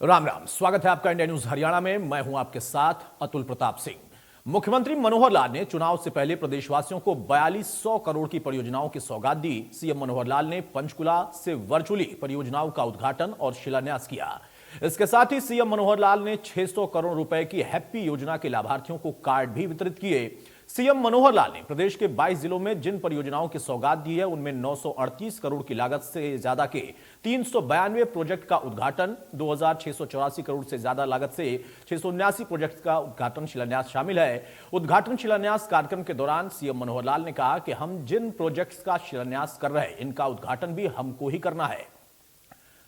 राम राम, स्वागत है आपका इंडिया न्यूज हरियाणा में। मैं हूं आपके साथ अतुल प्रताप सिंह। मुख्यमंत्री मनोहर लाल ने चुनाव से पहले प्रदेशवासियों को 4200 करोड़ की परियोजनाओं की सौगात दी। सीएम मनोहर लाल ने पंचकुला से वर्चुअली परियोजनाओं का उद्घाटन और शिलान्यास किया। इसके साथ ही सीएम मनोहर लाल ने 600 करोड़ रुपए की हैप्पी योजना के लाभार्थियों को कार्ड भी वितरित किए। सीएम मनोहर लाल ने प्रदेश के 22 जिलों में जिन परियोजनाओं की सौगात दी है उनमें 938 करोड़ की लागत से ज्यादा के 392 प्रोजेक्ट का उद्घाटन, 2684 करोड़ से ज्यादा लागत से 679 प्रोजेक्ट का उद्घाटन शिलान्यास शामिल है। उद्घाटन शिलान्यास कार्यक्रम के दौरान सीएम मनोहर लाल ने कहा कि हम जिन प्रोजेक्ट्स का शिलान्यास कर रहे हैं इनका उद्घाटन भी हमको ही करना है।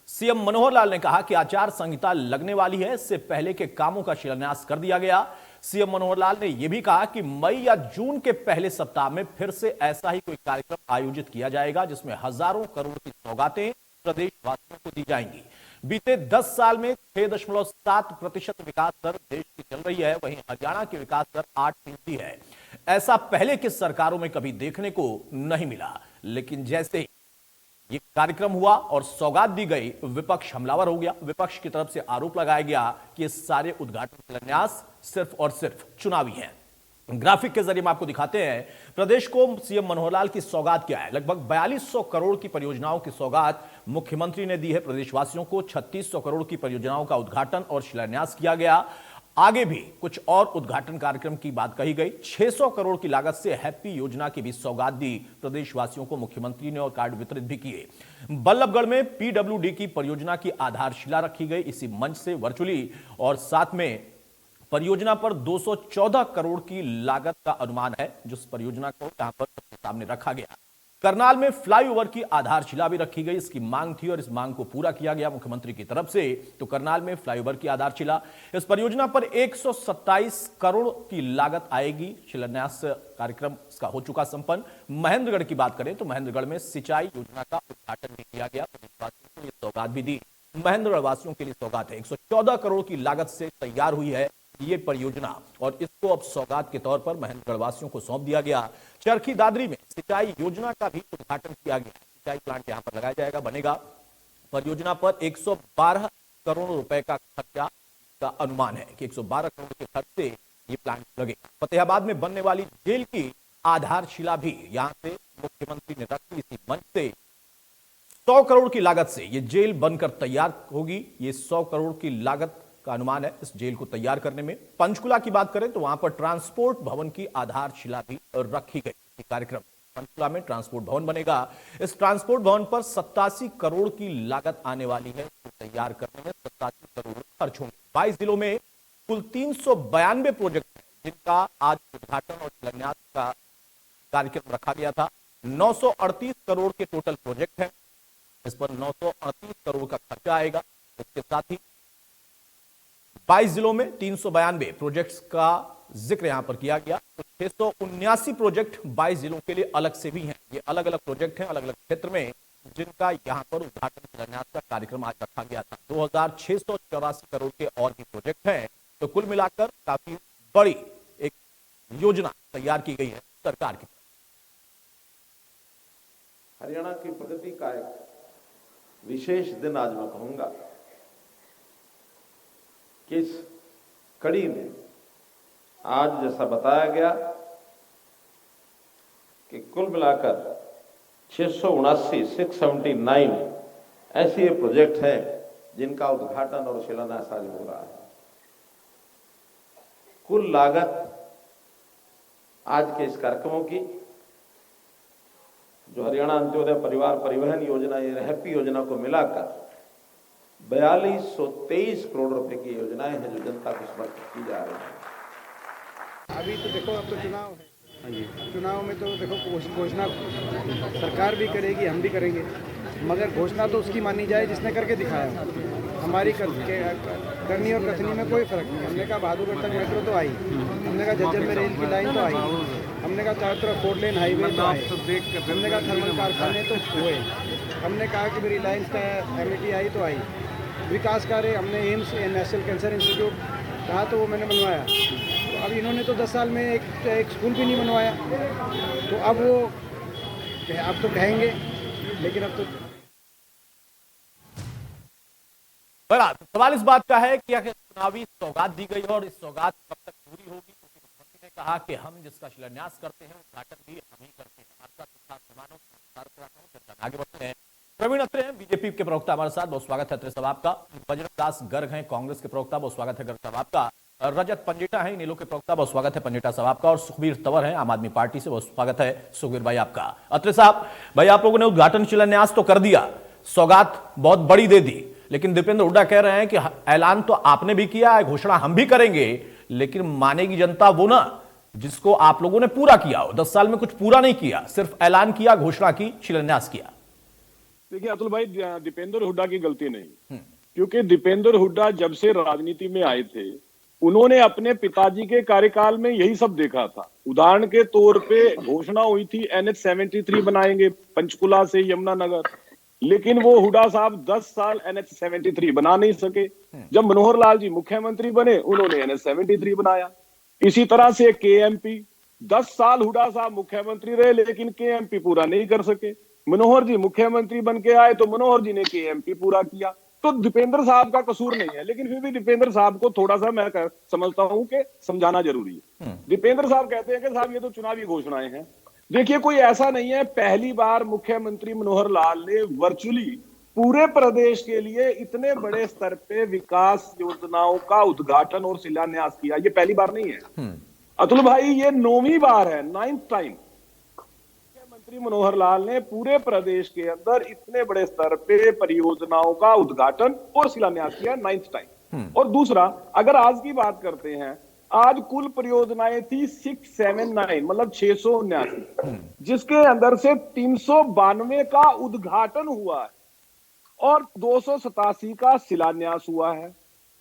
सीएम मनोहर लाल ने कहा कि आचार संहिता लगने वाली है, इससे पहले के कामों का शिलान्यास कर दिया गया। सीएम मनोहर लाल ने यह भी कहा कि मई या जून के पहले सप्ताह में फिर से ऐसा ही कोई कार्यक्रम आयोजित किया जाएगा जिसमें हजारों करोड़ की सौगातें प्रदेशवासियों को दी जाएंगी। बीते 10 साल में 6.7% विकास दर देश की चल रही है, वहीं हरियाणा की विकास दर 8% है। ऐसा पहले की सरकारों में कभी देखने को नहीं मिला। लेकिन जैसे ही ये कार्यक्रम हुआ और सौगात दी गई, विपक्ष हमलावर हो गया। विपक्ष की तरफ से आरोप लगाया गया कि ये सारे उद्घाटन शिलान्यास सिर्फ और सिर्फ चुनावी हैं। ग्राफिक के जरिए हम आपको दिखाते हैं प्रदेश को सीएम मनोहर लाल की सौगात क्या है। लगभग 4200 करोड़ की परियोजनाओं की सौगात मुख्यमंत्री ने दी है प्रदेशवासियों को। 3600 करोड़ की परियोजनाओं का उद्घाटन और शिलान्यास किया गया। आगे भी कुछ और उद्घाटन कार्यक्रम की बात कही गई। 600 करोड़ की लागत से हैप्पी योजना की भी सौगात दी प्रदेशवासियों को मुख्यमंत्री ने और कार्ड वितरित भी किए। बल्लभगढ़ में पीडब्ल्यूडी की परियोजना की आधारशिला रखी गई इसी मंच से वर्चुअली, और साथ में परियोजना पर 214 करोड़ की लागत का अनुमान है, जिस परियोजना को यहां पर सबके सामने रखा गया। करनाल में फ्लाईओवर की आधारशिला भी रखी गई। इसकी मांग थी और इस मांग को पूरा किया गया मुख्यमंत्री की तरफ से। तो करनाल में फ्लाईओवर की आधारशिला, इस परियोजना पर 127 करोड़ की लागत आएगी। शिलान्यास कार्यक्रम इसका हो चुका संपन्न। महेंद्रगढ़ की बात करें तो महेंद्रगढ़ में सिंचाई योजना का उद्घाटन भी किया गया। प्रदेशवासियों को यह सौगात भी दी। महेंद्रगढ़ वासियों के लिए सौगात है। 114 करोड़ की लागत से तैयार हुई है ये परियोजना और इसको अब सौगात के तौर पर महेंद्रगढ़ वासियों को सौंप दिया गया। चरखी दादरी में सिंचाई योजना का भी उद्घाटन किया गया। सिंचाई प्लांट यहां पर लगाया जाएगा, बनेगा। परियोजना पर 112 करोड़ रुपए का खर्चा का अनुमान है कि 112 करोड़ के खर्च से ये प्लांट लगेगा। फतेहाबाद में बनने वाली जेल की आधारशिला भी यहां से मुख्यमंत्री ने रखी इसी मंच से। 100 करोड़ की लागत से ये जेल बनकर तैयार होगी। ये 100 करोड़ की लागत का अनुमान है इस जेल को तैयार करने में। पंचकुला की बात करें तो वहां पर ट्रांसपोर्ट भवन की आधारशिला भी रखी गई। कार्यक्रम पंचकुला में ट्रांसपोर्ट भवन बनेगा। इस ट्रांसपोर्ट भवन पर 87 करोड़ की लागत आने वाली है। तो तैयार करने में 87 करोड़ खर्च होंगे। 22 जिलों में कुल 392 प्रोजेक्ट हैं जिनका आज उद्घाटन और शिलान्यास का कार्यक्रम रखा गया था। 938 करोड़ के टोटल प्रोजेक्ट हैं। इस पर 938 करोड़ का खर्चा आएगा। इसके साथ ही 22 जिलों में 392 प्रोजेक्ट्स का जिक्र यहां पर किया गया। तो 679 प्रोजेक्ट 22 जिलों के लिए अलग से भी हैं। ये अलग अलग प्रोजेक्ट हैं अलग अलग क्षेत्र में, जिनका यहां पर उद्घाटन शिलान्यास का कार्यक्रम आज रखा गया था। 2684 करोड़ के और भी प्रोजेक्ट हैं। तो कुल मिलाकर काफी बड़ी एक योजना तैयार की गई है सरकार की। हरियाणा की प्रगति का एक विशेष दिन आज मैं कहूंगा कि इस कड़ी में आज जैसा बताया गया कि कुल मिलाकर 679 ऐसे प्रोजेक्ट हैं जिनका उद्घाटन और शिलान्यास आज हो रहा है। कुल लागत आज के इस कार्यक्रमों की, जो हरियाणा अंत्योदय परिवार परिवहन योजना या हैप्पी योजना को मिलाकर 4223 करोड़ रुपए की योजनाएं हैं जो जनता को समर्पित की जा रही है। अभी तो देखो, अब तो चुनाव है। चुनाव में तो देखो घोषणा सरकार भी करेगी, हम भी करेंगे, मगर घोषणा तो उसकी मानी जाए जिसने करके दिखाया। हमारी करनी और कथनी में कोई फर्क नहीं। हमने कहा बहादुरगढ़ तक मेट्रो तो आई, हमने कहा झज्जर में रेल की लाइन तो आई, हमने कहा चारों तरफ 4 लेन हाईवे तो आए, हमने कहा थर्मल कारखाने तो हुए, हमने कहा कि रिलायंस का एमिटी आई तो आई। विकास कार्य हमने एम्स नेशनल कैंसर इंस्टीट्यूट कहा तो वो मैंने बनवाया। तो अब इन्होंने तो 10 साल में एक स्कूल भी नहीं बनवाया। तो अब तो कहेंगे, लेकिन अब तो बहरहाल सवाल इस बात का है कि आखिर चुनावी सौगात दी गई और इस सौगात कब तक पूरी होगी, क्योंकि मुख्यमंत्री ने कहा कि हम जिसका शिलान्यास करते हैं उद्घाटन भी हम ही करते हैं। हमारे साथ खास मेहमानों चर्चा में आगे बढ़ते हैं। प्रवीण अत्रे हैं बीजेपी के प्रवक्ता, हमारे साथ, बहुत स्वागत है अत्रे साहब आपका। बजरंग दास गर्ग हैं कांग्रेस के प्रवक्ता, बहुत स्वागत है गर्ग साहब आपका। रजत पंजेटा है नीलो के प्रवक्ता, बहुत स्वागत है पंजेटा साहब आपका। और सुखबीर तंवर है आम आदमी पार्टी से, बहुत स्वागत है सुखबीर भाई आपका। अत्रे साहब भाई, आप लोगों ने उद्घाटन शिलान्यास तो कर दिया, सौगात बहुत बड़ी दे दी, लेकिन दीपेंद्र हुड्डा कह रहे हैं कि ऐलान तो आपने भी किया है, घोषणा हम भी करेंगे, लेकिन मानेगी जनता वो ना जिसको आप लोगों ने पूरा किया हो। 10 साल में कुछ पूरा नहीं किया, सिर्फ ऐलान किया, घोषणा की, शिलान्यास किया। देखिए अतुल भाई, दीपेंद्र हुड्डा की गलती नहीं, क्योंकि दीपेंद्र हुड्डा जब से राजनीति में आए थे उन्होंने अपने पिताजी के कार्यकाल में यही सब देखा था। उदाहरण के तौर पे घोषणा हुई थी NH 73 बनाएंगे पंचकुला से यमुनानगर, लेकिन वो हुड्डा साहब 10 साल NH 73 बना नहीं सके। जब मनोहर लाल जी मुख्यमंत्री बने उन्होंने NH 73 बनाया। इसी तरह से KMP 10 साल हुड्डा साहब मुख्यमंत्री रहे, लेकिन KMP पूरा नहीं कर सके। मनोहर जी मुख्यमंत्री बन के आए तो मनोहर जी ने KMP पूरा किया। तो दीपेंद्र साहब का कसूर नहीं है, लेकिन फिर भी दीपेंद्र साहब को थोड़ा सा मैं समझता हूं कि समझाना जरूरी है। दीपेंद्र साहब कहते हैं कि साहब ये तो चुनावी घोषणाएं हैं। देखिए कोई ऐसा नहीं है, पहली बार मुख्यमंत्री मनोहर लाल ने वर्चुअली पूरे प्रदेश के लिए इतने बड़े स्तर पे विकास योजनाओं का उद्घाटन और शिलान्यास किया, ये पहली बार नहीं है अतुल भाई, ये 9वीं बार है, 9th टाइम मुख्यमंत्री मनोहर लाल ने पूरे प्रदेश के अंदर इतने बड़े स्तर पे परियोजनाओं का उद्घाटन और शिलान्यास किया, 9th टाइम। और दूसरा, अगर आज की बात करते हैं, आज कुल परियोजनाएं थी 679, मतलब 679, जिसके अंदर से 392 का उद्घाटन हुआ है और 287 का शिलान्यास हुआ है।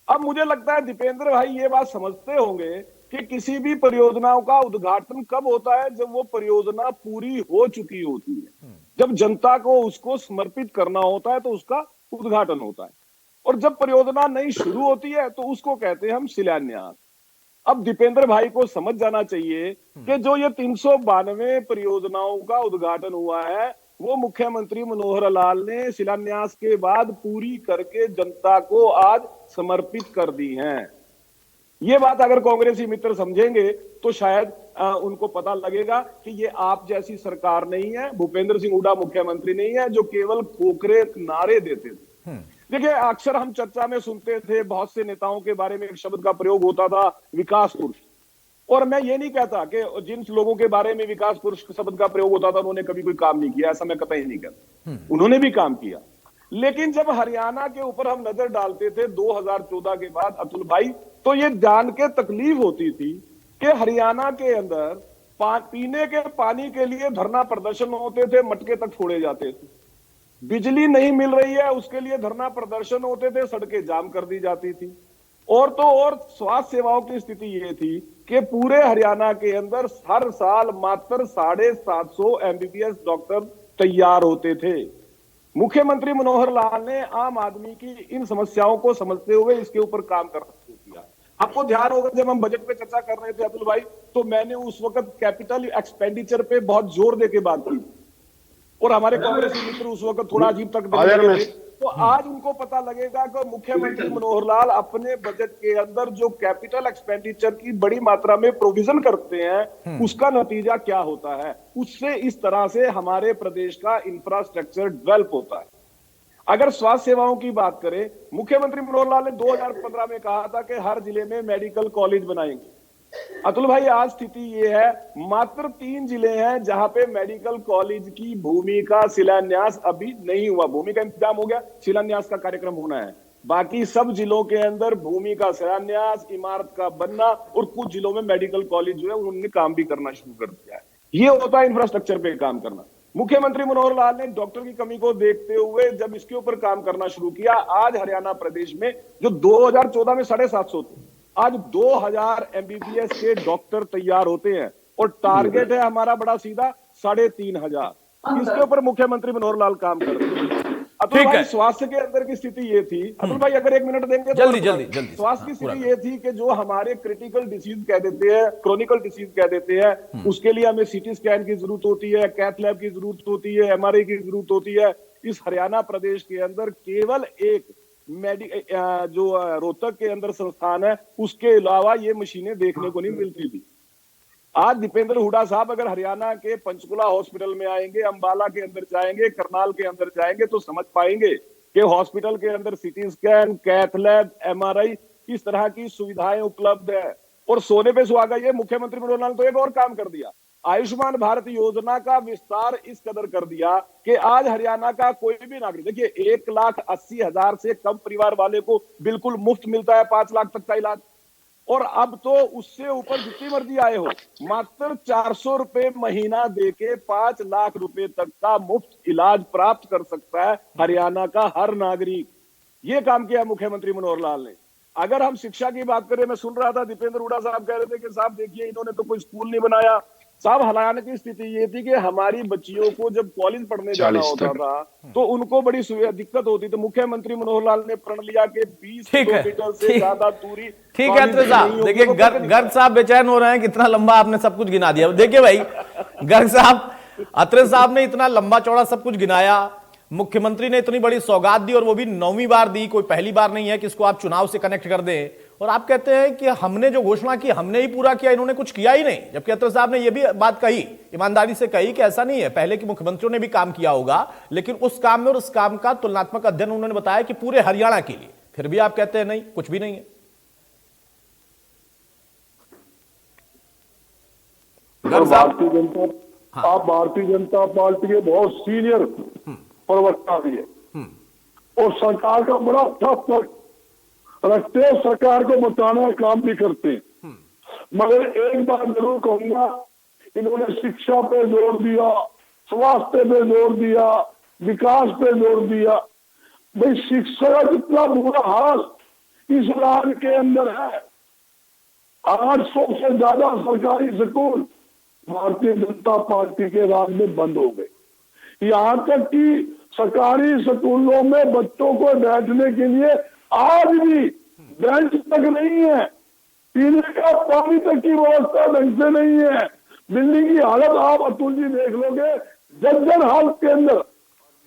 अब मुझे लगता है दीपेंद्र भाई ये बात समझते होंगे कि किसी भी परियोजनाओं का उद्घाटन कब होता है, जब वो परियोजना पूरी हो चुकी होती है, जब जनता को उसको समर्पित करना होता है तो उसका उद्घाटन होता है, और जब परियोजना नई शुरू होती है तो उसको कहते हैं हम शिलान्यास। अब दीपेंद्र भाई को समझ जाना चाहिए कि जो ये 392 परियोजनाओं का उद्घाटन हुआ है वो मुख्यमंत्री मनोहर लाल ने शिलान्यास के बाद पूरी करके जनता को आज समर्पित कर दी हैं। ये बात अगर कांग्रेसी मित्र समझेंगे तो शायद उनको पता लगेगा कि ये आप जैसी सरकार नहीं है, भूपेंद्र सिंह हुड्डा मुख्यमंत्री नहीं है जो केवल खोखरे नारे देते थे। देखिए अक्सर हम चर्चा में सुनते थे, बहुत से नेताओं के बारे में एक शब्द का प्रयोग होता था, विकास पुरुष। और मैं ये नहीं कहता कि जिन लोगों के बारे में विकास पुरुष शब्द का प्रयोग होता था उन्होंने कभी कोई काम नहीं किया, ऐसा मैं कतई नहीं कहता, उन्होंने भी काम किया। लेकिन जब हरियाणा के ऊपर हम नजर डालते थे 2014 के बाद अतुल भाई, तो ये जान के तकलीफ होती थी कि हरियाणा के अंदर पीने के पानी के लिए धरना प्रदर्शन होते थे, मटके तक छोड़े जाते थे। बिजली नहीं मिल रही है उसके लिए धरना प्रदर्शन होते थे, सड़कें जाम कर दी जाती थी। और तो और स्वास्थ्य सेवाओं की स्थिति ये थी कि पूरे हरियाणा के अंदर हर साल मात्र 750 MBBS डॉक्टर तैयार होते थे। मुख्यमंत्री मनोहर लाल ने आम आदमी की इन समस्याओं को समझते हुए इसके ऊपर काम करना शुरू किया। आपको ध्यान होगा जब हम बजट पे चर्चा कर रहे थे अतुल भाई, तो मैंने उस वक्त कैपिटल एक्सपेंडिचर पे बहुत जोर देके बात की, और हमारे कांग्रेसी मित्र उस वक्त थोड़ा अजीब तक देख थे। तो आज उनको पता लगेगा कि मुख्यमंत्री मनोहर लाल अपने बजट के अंदर जो कैपिटल एक्सपेंडिचर की बड़ी मात्रा में प्रोविजन करते हैं उसका नतीजा क्या होता है, उससे इस तरह से हमारे प्रदेश का इंफ्रास्ट्रक्चर डेवलप होता है। अगर स्वास्थ्य सेवाओं की बात करें, मुख्यमंत्री मनोहर लाल ने 2015 में कहा था कि हर जिले में मेडिकल कॉलेज बनाएंगे। अतुल भाई आज स्थिति ये है, मात्र 3 जिले हैं जहां पे मेडिकल कॉलेज की भूमि का शिलान्यास अभी नहीं हुआ। भूमि का इंतजाम हो गया, शिलान्यास का कार्यक्रम होना है। बाकी सब जिलों के अंदर भूमि का शिलान्यास, इमारत का बनना, और कुछ जिलों में मेडिकल कॉलेज जो है उन्होंने काम भी करना शुरू कर दिया है। ये होता है इंफ्रास्ट्रक्चर पे काम करना। मुख्यमंत्री मनोहर लाल ने डॉक्टर की कमी को देखते हुए जब इसके ऊपर काम करना शुरू किया, आज हरियाणा प्रदेश में जो 2014 में 750 थे, आज 2000 MBBS के डॉक्टर तैयार होते हैं, और टारगेट है हमारा बड़ा सीधा 3500। इसके ऊपर मुख्यमंत्री मनोहर लाल काम कर रहे हैं। अतुल भाई स्वास्थ्य के अंदर की स्थिति ये थी, अतुल भाई अगर 1 मिनट देंगे जल्दी तो जल्दी जल्दी। स्वास्थ्य की स्थिति ये थी कि जो हमारे क्रिटिकल डिसीज कह देते हैं, क्रोनिकल डिसीज कह देते हैं, उसके लिए हमें CT स्कैन की जरूरत होती है, कैथ लैब की जरूरत होती है, MRI की जरूरत होती है। इस हरियाणा प्रदेश के अंदर केवल एक जो रोहतक के अंदर संस्थान है उसके अलावा ये मशीनें देखने को नहीं मिलती थी। आज दीपेंद्र हुड्डा साहब अगर हरियाणा के पंचकुला हॉस्पिटल में आएंगे, अंबाला के अंदर जाएंगे, करनाल के अंदर जाएंगे तो समझ पाएंगे कि हॉस्पिटल के अंदर CT scan, cath lab, MRI किस तरह की सुविधाएं उपलब्ध है। और सोने पे सुहागा ये मुख्यमंत्री मनोहर लाल ने तो एक और काम कर दिया, आयुष्मान भारत योजना का विस्तार इस कदर कर दिया कि आज हरियाणा का कोई भी नागरिक, देखिए 1,80,000 से कम परिवार वाले को बिल्कुल मुफ्त मिलता है 5 लाख तक का इलाज। और अब तो उससे ऊपर जितनी मर्जी आए हो, मात्र 400 रुपए महीना देके 5 लाख रुपए तक का मुफ्त इलाज प्राप्त कर सकता है हरियाणा का हर नागरिक। ये काम किया मुख्यमंत्री मनोहर लाल ने। अगर हम शिक्षा की बात करें, मैं सुन रहा था दीपेंद्र हुड्डा साहब कह रहे थे कि साहब देखिए इन्होंने तो कोई स्कूल नहीं बनाया। साहब हरियाणा की स्थिति ये थी कि हमारी बच्चियों को जब कॉलेज पढ़ने जाना होता था तो उनको बड़ी दिक्कत होती। तो मुख्यमंत्री मनोहर लाल ने प्रण लिया कि 20 किलोमीटर से ज्यादा दूरी। ठीक है अत्रे साहब, देखिए गर्ग साहब बेचैन हो रहे हैं, कितना लंबा आपने सब कुछ गिना दिया। देखिए भाई गर्ग साहब, अत्रे साहब ने इतना लंबा चौड़ा सब कुछ गिनाया, मुख्यमंत्री ने इतनी बड़ी सौगात दी और वो भी 9वीं बार दी, कोई पहली बार नहीं है कि इसको आप चुनाव से कनेक्ट कर दें। और आप कहते हैं कि हमने जो घोषणा की हमने ही पूरा किया, इन्होंने कुछ किया ही नहीं। जबकि अत्रे साहब ने यह भी बात कही, ईमानदारी से कही कि ऐसा नहीं है, पहले के मुख्यमंत्रियों ने भी काम किया होगा, लेकिन उस काम में और उस काम का तुलनात्मक अध्ययन उन्होंने बताया कि पूरे हरियाणा के लिए। फिर भी आप कहते हैं नहीं, कुछ भी नहीं है। भारतीय जनता आप भारतीय जनता पार्टी के बहुत सीनियर प्रवक्ता भी है और सरकार का बड़ा अच्छा पक्ष रखते हैं, सरकार को बताने का काम भी करते हैं। मगर एक बात जरूर कहूंगा, इन्होंने शिक्षा पे जोर दिया, स्वास्थ्य पे जोर दिया, विकास पे जोर दिया। भाई शिक्षा का जितना बुरा हाल इस राज्य के अंदर है, 800 से ज्यादा सरकारी स्कूल भारतीय जनता पार्टी के राज में बंद हो गए। यहाँ तक कि सरकारी स्कूलों में बच्चों को बैठने के लिए आज भी बेंच तक नहीं है, पीने का पानी तक की व्यवस्था ढंग से नहीं है। बिल्डिंग की हालत आप अतुल जी देख लोगे, जर्जर हालत के अंदर।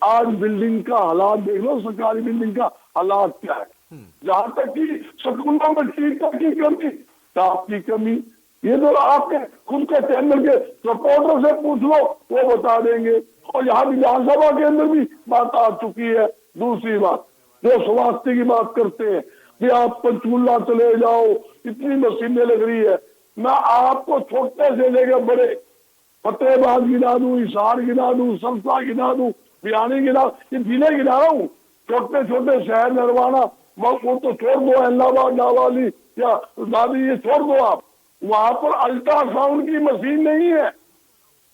आज बिल्डिंग का हालात देख लो, सरकारी बिल्डिंग का हालात क्या है। जहां तक कि स्कूलों में टीचर की कमी, स्टाफ की कमी, ये तो आपके खुद के चैनल के सपोर्टर से पूछ लो, वो बता देंगे। और यहाँ विधानसभा के अंदर भी बात आ चुकी है। दूसरी बात, जो स्वास्थ्य की बात करते हैं कि आप पंचकूला चले जाओ, इतनी मशीनें लग रही है। मैं आपको छोटे से लेकर बड़े फतेहाबाद गिना दूं, हिसार गिना दूं, सरसा गिना दूं, बियानी गिना, ये जिले गिना रहा हूँ। छोटे छोटे शहर नरवाना, वो तो छोड़ दो, इलाहाबाद, नावाली या दादी, ये छोड़ दो आप। वहां पर अल्ट्रासाउंड की मशीन नहीं है,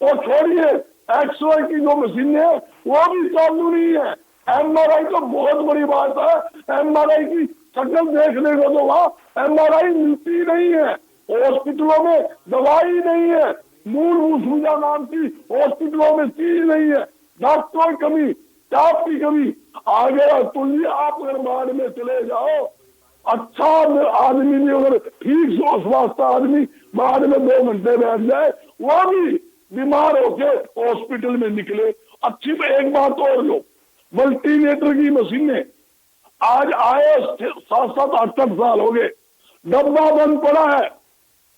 और छोड़िए एक्सरे की जो मशीन है वो भी चालू नहीं है। एमआरआई तो बहुत बड़ी बात है, एमआरआई की शक्ल देखने को तो वहां एमआरआई मिलती नहीं है। हॉस्पिटलों में दवाई नहीं है, मूलभूत सुविधा नाम की हॉस्पिटलों में चीज नहीं है, डॉक्टरों की कमी, स्टाफ की कमी। आगे अतुल, आप अगर बाढ़ में चले जाओ, अच्छा आदमी भी अगर ठीक स्वास्थ्य आदमी बाढ़ में 2 घंटे बैठ जाए, वो भी बीमार होके हॉस्पिटल में निकले। अच्छी में एक बात और लो, मल्टीनेटर की मशीनें आज आए 7-7, 8-8 साल हो गए, डब्बा बंद पड़ा है।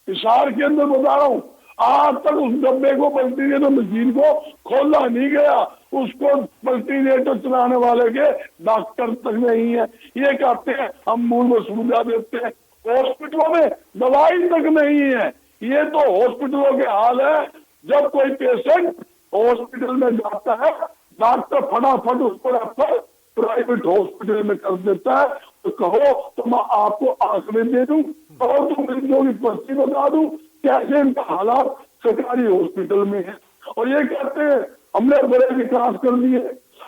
हिसार के अंदर बता रहा हूँ, आज तक उस डब्बे को, मल्टीनेटर मशीन को खोला नहीं गया। उसको मल्टीनेटर चलाने वाले के डॉक्टर तक नहीं है। ये कहते हैं हम मूलभूत सुविधा देते हैं, हॉस्पिटलों में दवाई तक नहीं है। ये तो हॉस्पिटलों के हाल है। जब कोई पेशेंट हॉस्पिटल में जाता है, डॉक्टर फटाफट उसको रेफर प्राइवेट हॉस्पिटल में कर देता है। तो कहो तो मैं आपको आंकड़े दे दूं और तुम मरीजों की पर्ची बता दूं कैसे इनका हालात सरकारी हॉस्पिटल में है। और ये कहते हैं हमने बड़े विकास कर दिए।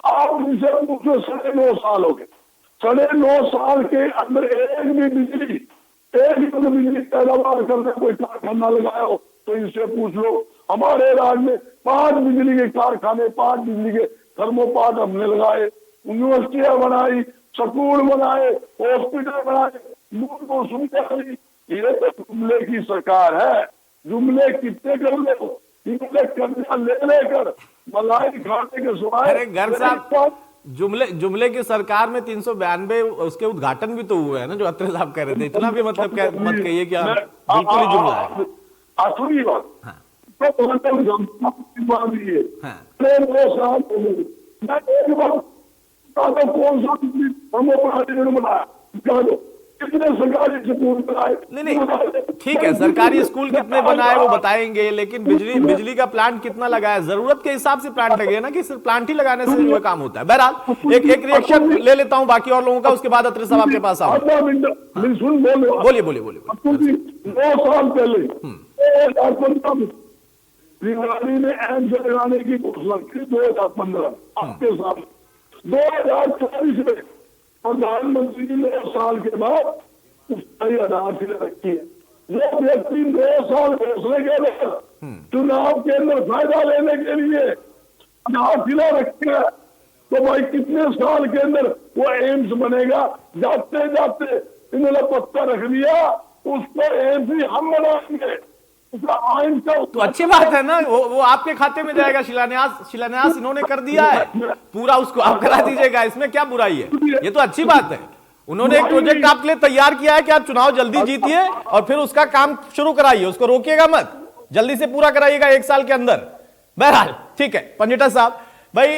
आप उनसे पूछो, 9.5 साल हो गए, 9.5 साल के अंदर एक भी बिजली पैदावार करने कोई कारखाना लगाया हो तो इनसे पूछ लो। हमारे राज्य में 5 बिजली के कारखाने, 5 बिजली के थर्मोपार्ट हमने लगाए, यूनिवर्सिटियां बनाई, स्कूल बनाए, हॉस्पिटल बनाए, मूलभूत सुविधा दी। ये तो जुमले की सरकार है। जुमले कितने कर ले, कर्जा ले लेकर मलाई खाने के सिवाय। अरे जुमले की सरकार में 392 उसके उद्घाटन भी तो हुए हैं ना, जो अत्रे साहब कह रहे थे। इतना भी मतलब मत कहिए कि बिल्कुल ही जुमला है। असली बात हाँ। तो मान लीजिए हाँ। कौन सा बनाया, कितने सरकारी स्कूल बनाए? नहीं, ठीक है, सरकारी स्कूल कितने बनाए वो बताएंगे, लेकिन बिजली का प्लांट कितना लगाया, जरूरत के हिसाब से प्लांट लगे ना, कि सिर्फ प्लांट ही लगाने से जो काम होता है। बहरहाल एक रिएक्शन ले लेता हूं बाकी और लोगों का, उसके बाद अत्रे साहब आपके पास आऊं। बोलिए बोलिए बोलिए। 9 साल पहले 2015 में रिवाड़ी ने एम्स लगाने की घोषणा की, 2015 आपके सामने। 2024 में प्रधानमंत्री जी ने 1 साल के बाद उसकी आधारशिला रखी है। जो व्यक्ति 2 साल फैसले के लिए चुनाव के अंदर फायदा लेने के लिए आधारशिला रखी है, तो भाई कितने साल के अंदर वो एम्स बनेगा? जाते जाते इन्होंने पत्ता रख दिया, उसको एम्स ही हम बनाएंगे। तो अच्छी बात है ना, वो आपके खाते में जाएगा। शिलान्यास इन्होंने कर दिया है, पूरा उसको आप करा दीजिएगा, इसमें क्या बुराई है? ये तो अच्छी बात है। उन्होंने एक प्रोजेक्ट आपके लिए तैयार किया है कि आप चुनाव जल्दी जीतिए और फिर उसका काम शुरू कराइए, उसको रोकिएगा मत, जल्दी से पूरा कराइएगा 1 साल के अंदर। बहरहाल ठीक है। पंजेटा साहब, भाई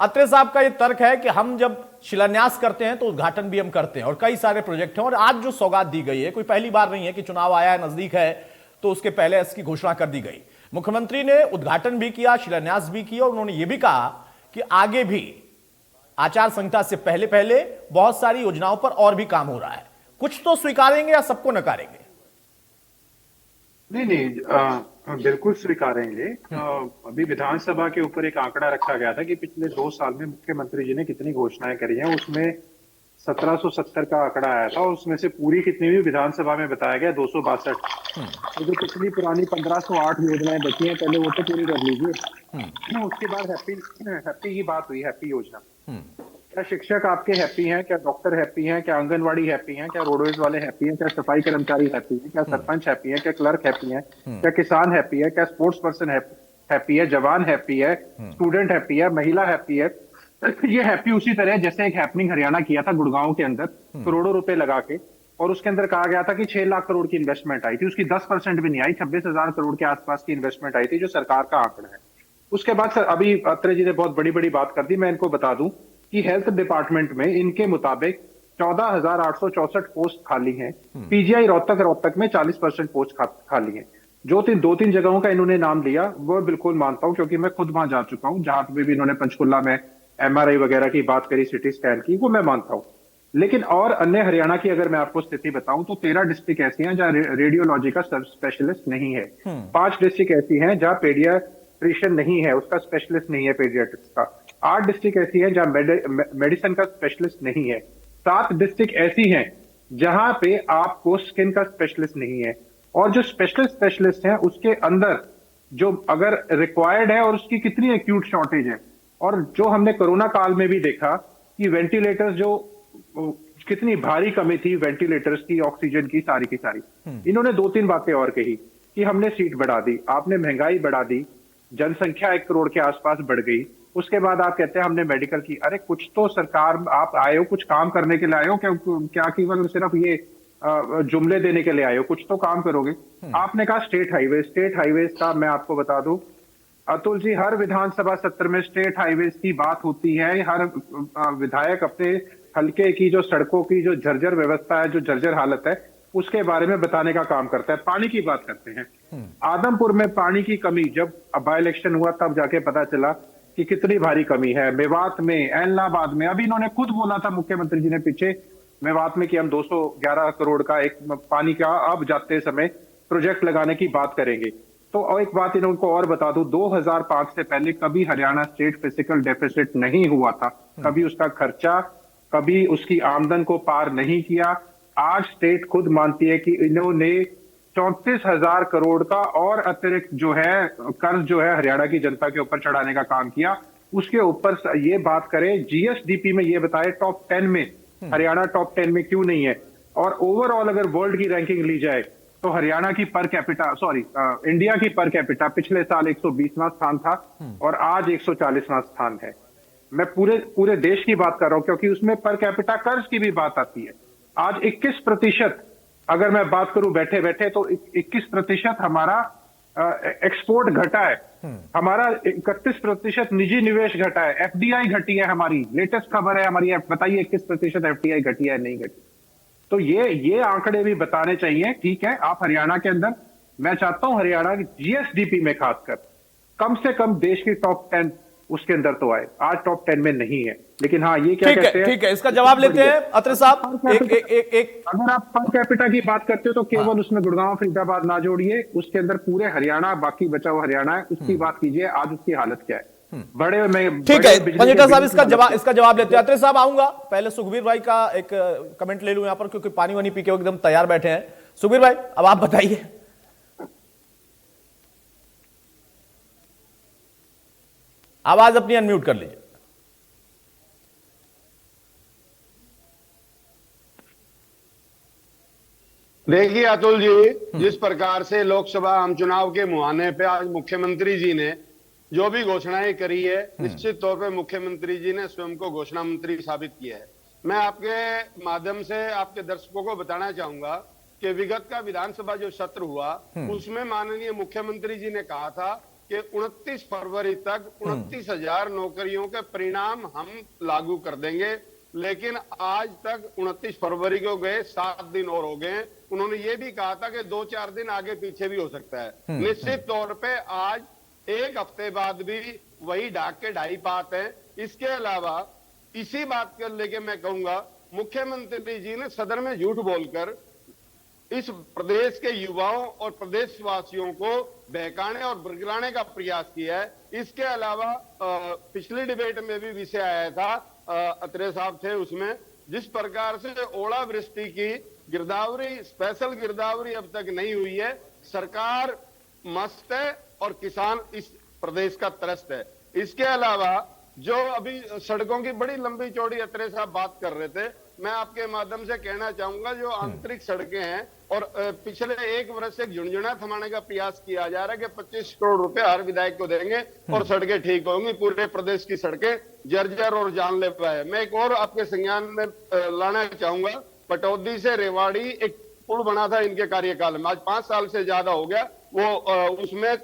अत्रे साहब का ये तर्क है कि हम जब शिलान्यास करते हैं तो उद्घाटन भी हम करते हैं, और कई सारे प्रोजेक्ट हैं, और आज जो सौगात दी गई है, कोई पहली बार नहीं है कि चुनाव आया है, नजदीक है, तो उसके पहले इसकी घोषणा कर दी गई। मुख्यमंत्री ने उद्घाटन भी किया, शिलान्यास भी किया, और उन्होंने यह भी कहा कि आगे भी आचार संहिता से पहले पहले बहुत सारी योजनाओं पर और भी काम हो रहा है। कुछ तो स्वीकारेंगे या सबको नकारेंगे? नहीं, बिल्कुल स्वीकारेंगे। अभी विधानसभा के ऊपर एक आंकड़ा रखा गया था कि पिछले 2 साल में मुख्यमंत्री जी ने कितनी घोषणाएं करी हैं, उसमें 1770 का आंकड़ा आया था, और उसमें से पूरी कितनी भी विधानसभा में बताया गया 262। तो जो पिछली पुरानी 1508 योजनाएं बची हैं, पहले वो तो पूरी कर लीजिए। उसके बाद हैप्पी की बात हुई, हैप्पी योजना। क्या शिक्षक आपके हैप्पी हैं? क्या डॉक्टर हैप्पी हैं? क्या आंगनवाड़ी हैप्पी हैं? क्या रोडवेज वाले हैप्पी हैं? क्या सफाई कर्मचारी हैप्पी हैं? क्या सरपंच हैप्पी हैं? क्या क्लर्क हैप्पी हैं? क्या किसान हैप्पी है? क्या स्पोर्ट्स पर्सन हैप्पी है? जवान हैप्पी है? स्टूडेंट हैप्पी है? महिला हैप्पी है? ये हैप्पी उसी तरह जैसे एक हैपनिंग हरियाणा किया था गुड़गांव के अंदर, करोड़ों रुपए लगा के, और उसके अंदर कहा गया था कि 6 लाख करोड़ की इन्वेस्टमेंट आई थी, उसकी 10% भी नहीं आई, 26,000 करोड़ के आसपास की इन्वेस्टमेंट आई थी, जो सरकार का आंकड़ा है। उसके बाद सर अभी अत्रे जी ने बहुत बड़ी बड़ी बात कर दी। मैं इनको बता दूं कि हेल्थ डिपार्टमेंट में इनके मुताबिक 14,864 पोस्ट खाली हैं। पीजीआई रोहतक में 40% पोस्ट खाली है। जो 2-3 जगहों का इन्होंने नाम लिया वो बिल्कुल मानता हूं, क्योंकि मैं खुद वहां जा चुका हूं, जहां पे भी इन्होंने पंचकुला में एमआरआई वगैरह की बात करी, सिटी स्कैन की, वो मैं मानता हूं। लेकिन और अन्य हरियाणा की अगर मैं आपको स्थिति बताऊं तो 13 डिस्ट्रिक्ट ऐसी हैं जहां रेडियोलॉजी का स्पेशलिस्ट नहीं है। 5 डिस्ट्रिक्ट ऐसी हैं जहां पेडियाट्रिशियन नहीं है, उसका स्पेशलिस्ट नहीं है पेडियाट्रिक्स का। 8 डिस्ट्रिक्ट ऐसी हैं जहां मेडिसिन का स्पेशलिस्ट नहीं है। 7 डिस्ट्रिक्ट ऐसी हैं जहां पे आपको स्किन का स्पेशलिस्ट नहीं है। और जो स्पेशलिस्ट है उसके अंदर जो अगर रिक्वायर्ड है और उसकी कितनी एक्यूट शॉर्टेज है, और जो हमने कोरोना काल में भी देखा कि वेंटिलेटर्स जो कितनी भारी कमी थी वेंटिलेटर्स की, ऑक्सीजन की, सारी की सारी। इन्होंने 2-3 बातें और कही कि हमने सीट बढ़ा दी, आपने महंगाई बढ़ा दी, जनसंख्या 1 करोड़ के आसपास बढ़ गई। उसके बाद आप कहते हैं हमने मेडिकल की। अरे कुछ तो सरकार आप आए हो, कुछ काम करने के लिए आए हो क्या केवल सिर्फ ये जुमले देने के लिए आए हो? कुछ तो काम करोगे। आपने कहा स्टेट हाईवेज का मैं आपको बता दूं अतुल जी, हर विधानसभा सत्र में स्टेट हाईवेज की बात होती है। हर विधायक अपने हल्के की जो सड़कों की जो जर्जर व्यवस्था है, जो जर्जर हालत है, उसके बारे में बताने का काम करता है। पानी की बात करते हैं, आदमपुर में पानी की कमी जब बाई इलेक्शन हुआ तब जाके पता चला कि कितनी भारी कमी है। मेवात में, एलनाबाद में, अभी इन्होंने खुद बोला था मुख्यमंत्री जी ने पीछे मेवात में कि हम 211 करोड़ का एक पानी का अब जाते समय प्रोजेक्ट लगाने की बात करेंगे। तो और एक बात इनको और बता दूं, 2005 से पहले कभी हरियाणा स्टेट फिजिकल डेफिसिट नहीं हुआ था, कभी उसका खर्चा, कभी उसकी आमदन को पार नहीं किया। आज स्टेट खुद मानती है कि इन्होंने 34,000 करोड़ का और अतिरिक्त जो है कर्ज जो है हरियाणा की जनता के ऊपर चढ़ाने का काम किया। उसके ऊपर ये बात करें जीएसडीपी में, ये बताए टॉप 10 में हरियाणा टॉप 10 में क्यों नहीं है। और ओवरऑल अगर वर्ल्ड की रैंकिंग ली जाए तो हरियाणा की पर कैपिटा इंडिया की पर कैपिटा पिछले साल 120वां स्थान था और आज 140वां स्थान है। मैं पूरे देश की बात कर रहा हूं, क्योंकि उसमें पर कैपिटा कर्ज की भी बात आती है। आज 21%, अगर मैं बात करूं बैठे बैठे, तो 21% हमारा एक्सपोर्ट घटा है, हमारा 31% निजी निवेश घटा है, एफडीआई घटी है। हमारी लेटेस्ट खबर है हमारी, बताइए 21% एफडीआई घटी है नहीं घटी? तो ये आंकड़े भी बताने चाहिए। ठीक है, आप हरियाणा के अंदर, मैं चाहता हूं हरियाणा की जीएसडीपी में खासकर कम से कम देश की टॉप 10 उसके अंदर तो आए। आज टॉप 10 में नहीं है, लेकिन हाँ ये क्या कहते हैं, ठीक है, इसका जवाब लेते हैं अत्रे साहब। एक अगर आप पर कैपिटा की बात करते हो तो केवल उसमें गुड़गांव फरीदाबाद ना जोड़िए, उसके अंदर पूरे हरियाणा, बाकी बचा हुआ हरियाणा है, उसकी बात कीजिए। आज उसकी हालत क्या है? बड़े में ठीक है, पंजेटा साहब इसका जवाब लेते हैं। अत्रे साहब आऊंगा, पहले सुखबीर भाई का एक कमेंट ले लूं यहां पर, क्योंकि पानी वानी पी के एकदम तैयार बैठे हैं। सुखबीर भाई, अब आप बताइए। आवाज अपनी अनम्यूट कर लीजिए। देखिए अतुल जी, जिस प्रकार से लोकसभा आम चुनाव के मुहाने पे आज मुख्यमंत्री जी ने जो भी घोषणाएं करी है, निश्चित तौर पे मुख्यमंत्री जी ने स्वयं को घोषणा मंत्री साबित किया है। मैं आपके माध्यम से आपके दर्शकों को बताना चाहूंगा कि विगत का विधानसभा जो सत्र हुआ, उसमें माननीय मुख्यमंत्री जी ने कहा था कि 29 फरवरी तक 29,000 नौकरियों के परिणाम हम लागू कर देंगे। लेकिन आज तक 29 फरवरी को गए 7 दिन और हो गए। उन्होंने ये भी कहा था कि 2-4 दिन आगे पीछे भी हो सकता है। निश्चित तौर पे आज एक हफ्ते बाद भी वही ढाक के ढाई बात है। इसके अलावा इसी बात को लेके मैं कहूंगा, मुख्यमंत्री जी ने सदन में झूठ बोलकर इस प्रदेश के युवाओं और प्रदेशवासियों को बहकाने और बरगलाने का प्रयास किया है। इसके अलावा पिछली डिबेट में भी विषय आया था, अत्रे साहब थे उसमें, जिस प्रकार से ओलावृष्टि की गिरदावरी, स्पेशल गिरदावरी अब तक नहीं हुई है। सरकार मस्त है और किसान इस प्रदेश का त्रस्त है। इसके अलावा जो अभी सड़कों की बड़ी लंबी चौड़ी अत्रे साहब बात कर रहे थे, मैं आपके माध्यम से कहना चाहूंगा, जो आंतरिक सड़कें हैं और पिछले 1 वर्ष से झुंझुना थमाने का प्रयास किया जा रहा है कि 25 करोड़ रुपए हर विधायक को देंगे और सड़कें ठीक होंगी। पूरे प्रदेश की सड़कें जर्जर और जानलेवा है। मैं एक और आपके संज्ञान में लाना चाहूंगा, पटौदी से रेवाड़ी एक पुल बना था इनके कार्यकाल में, आज 5 साल से ज्यादा हो गया। वो उसमें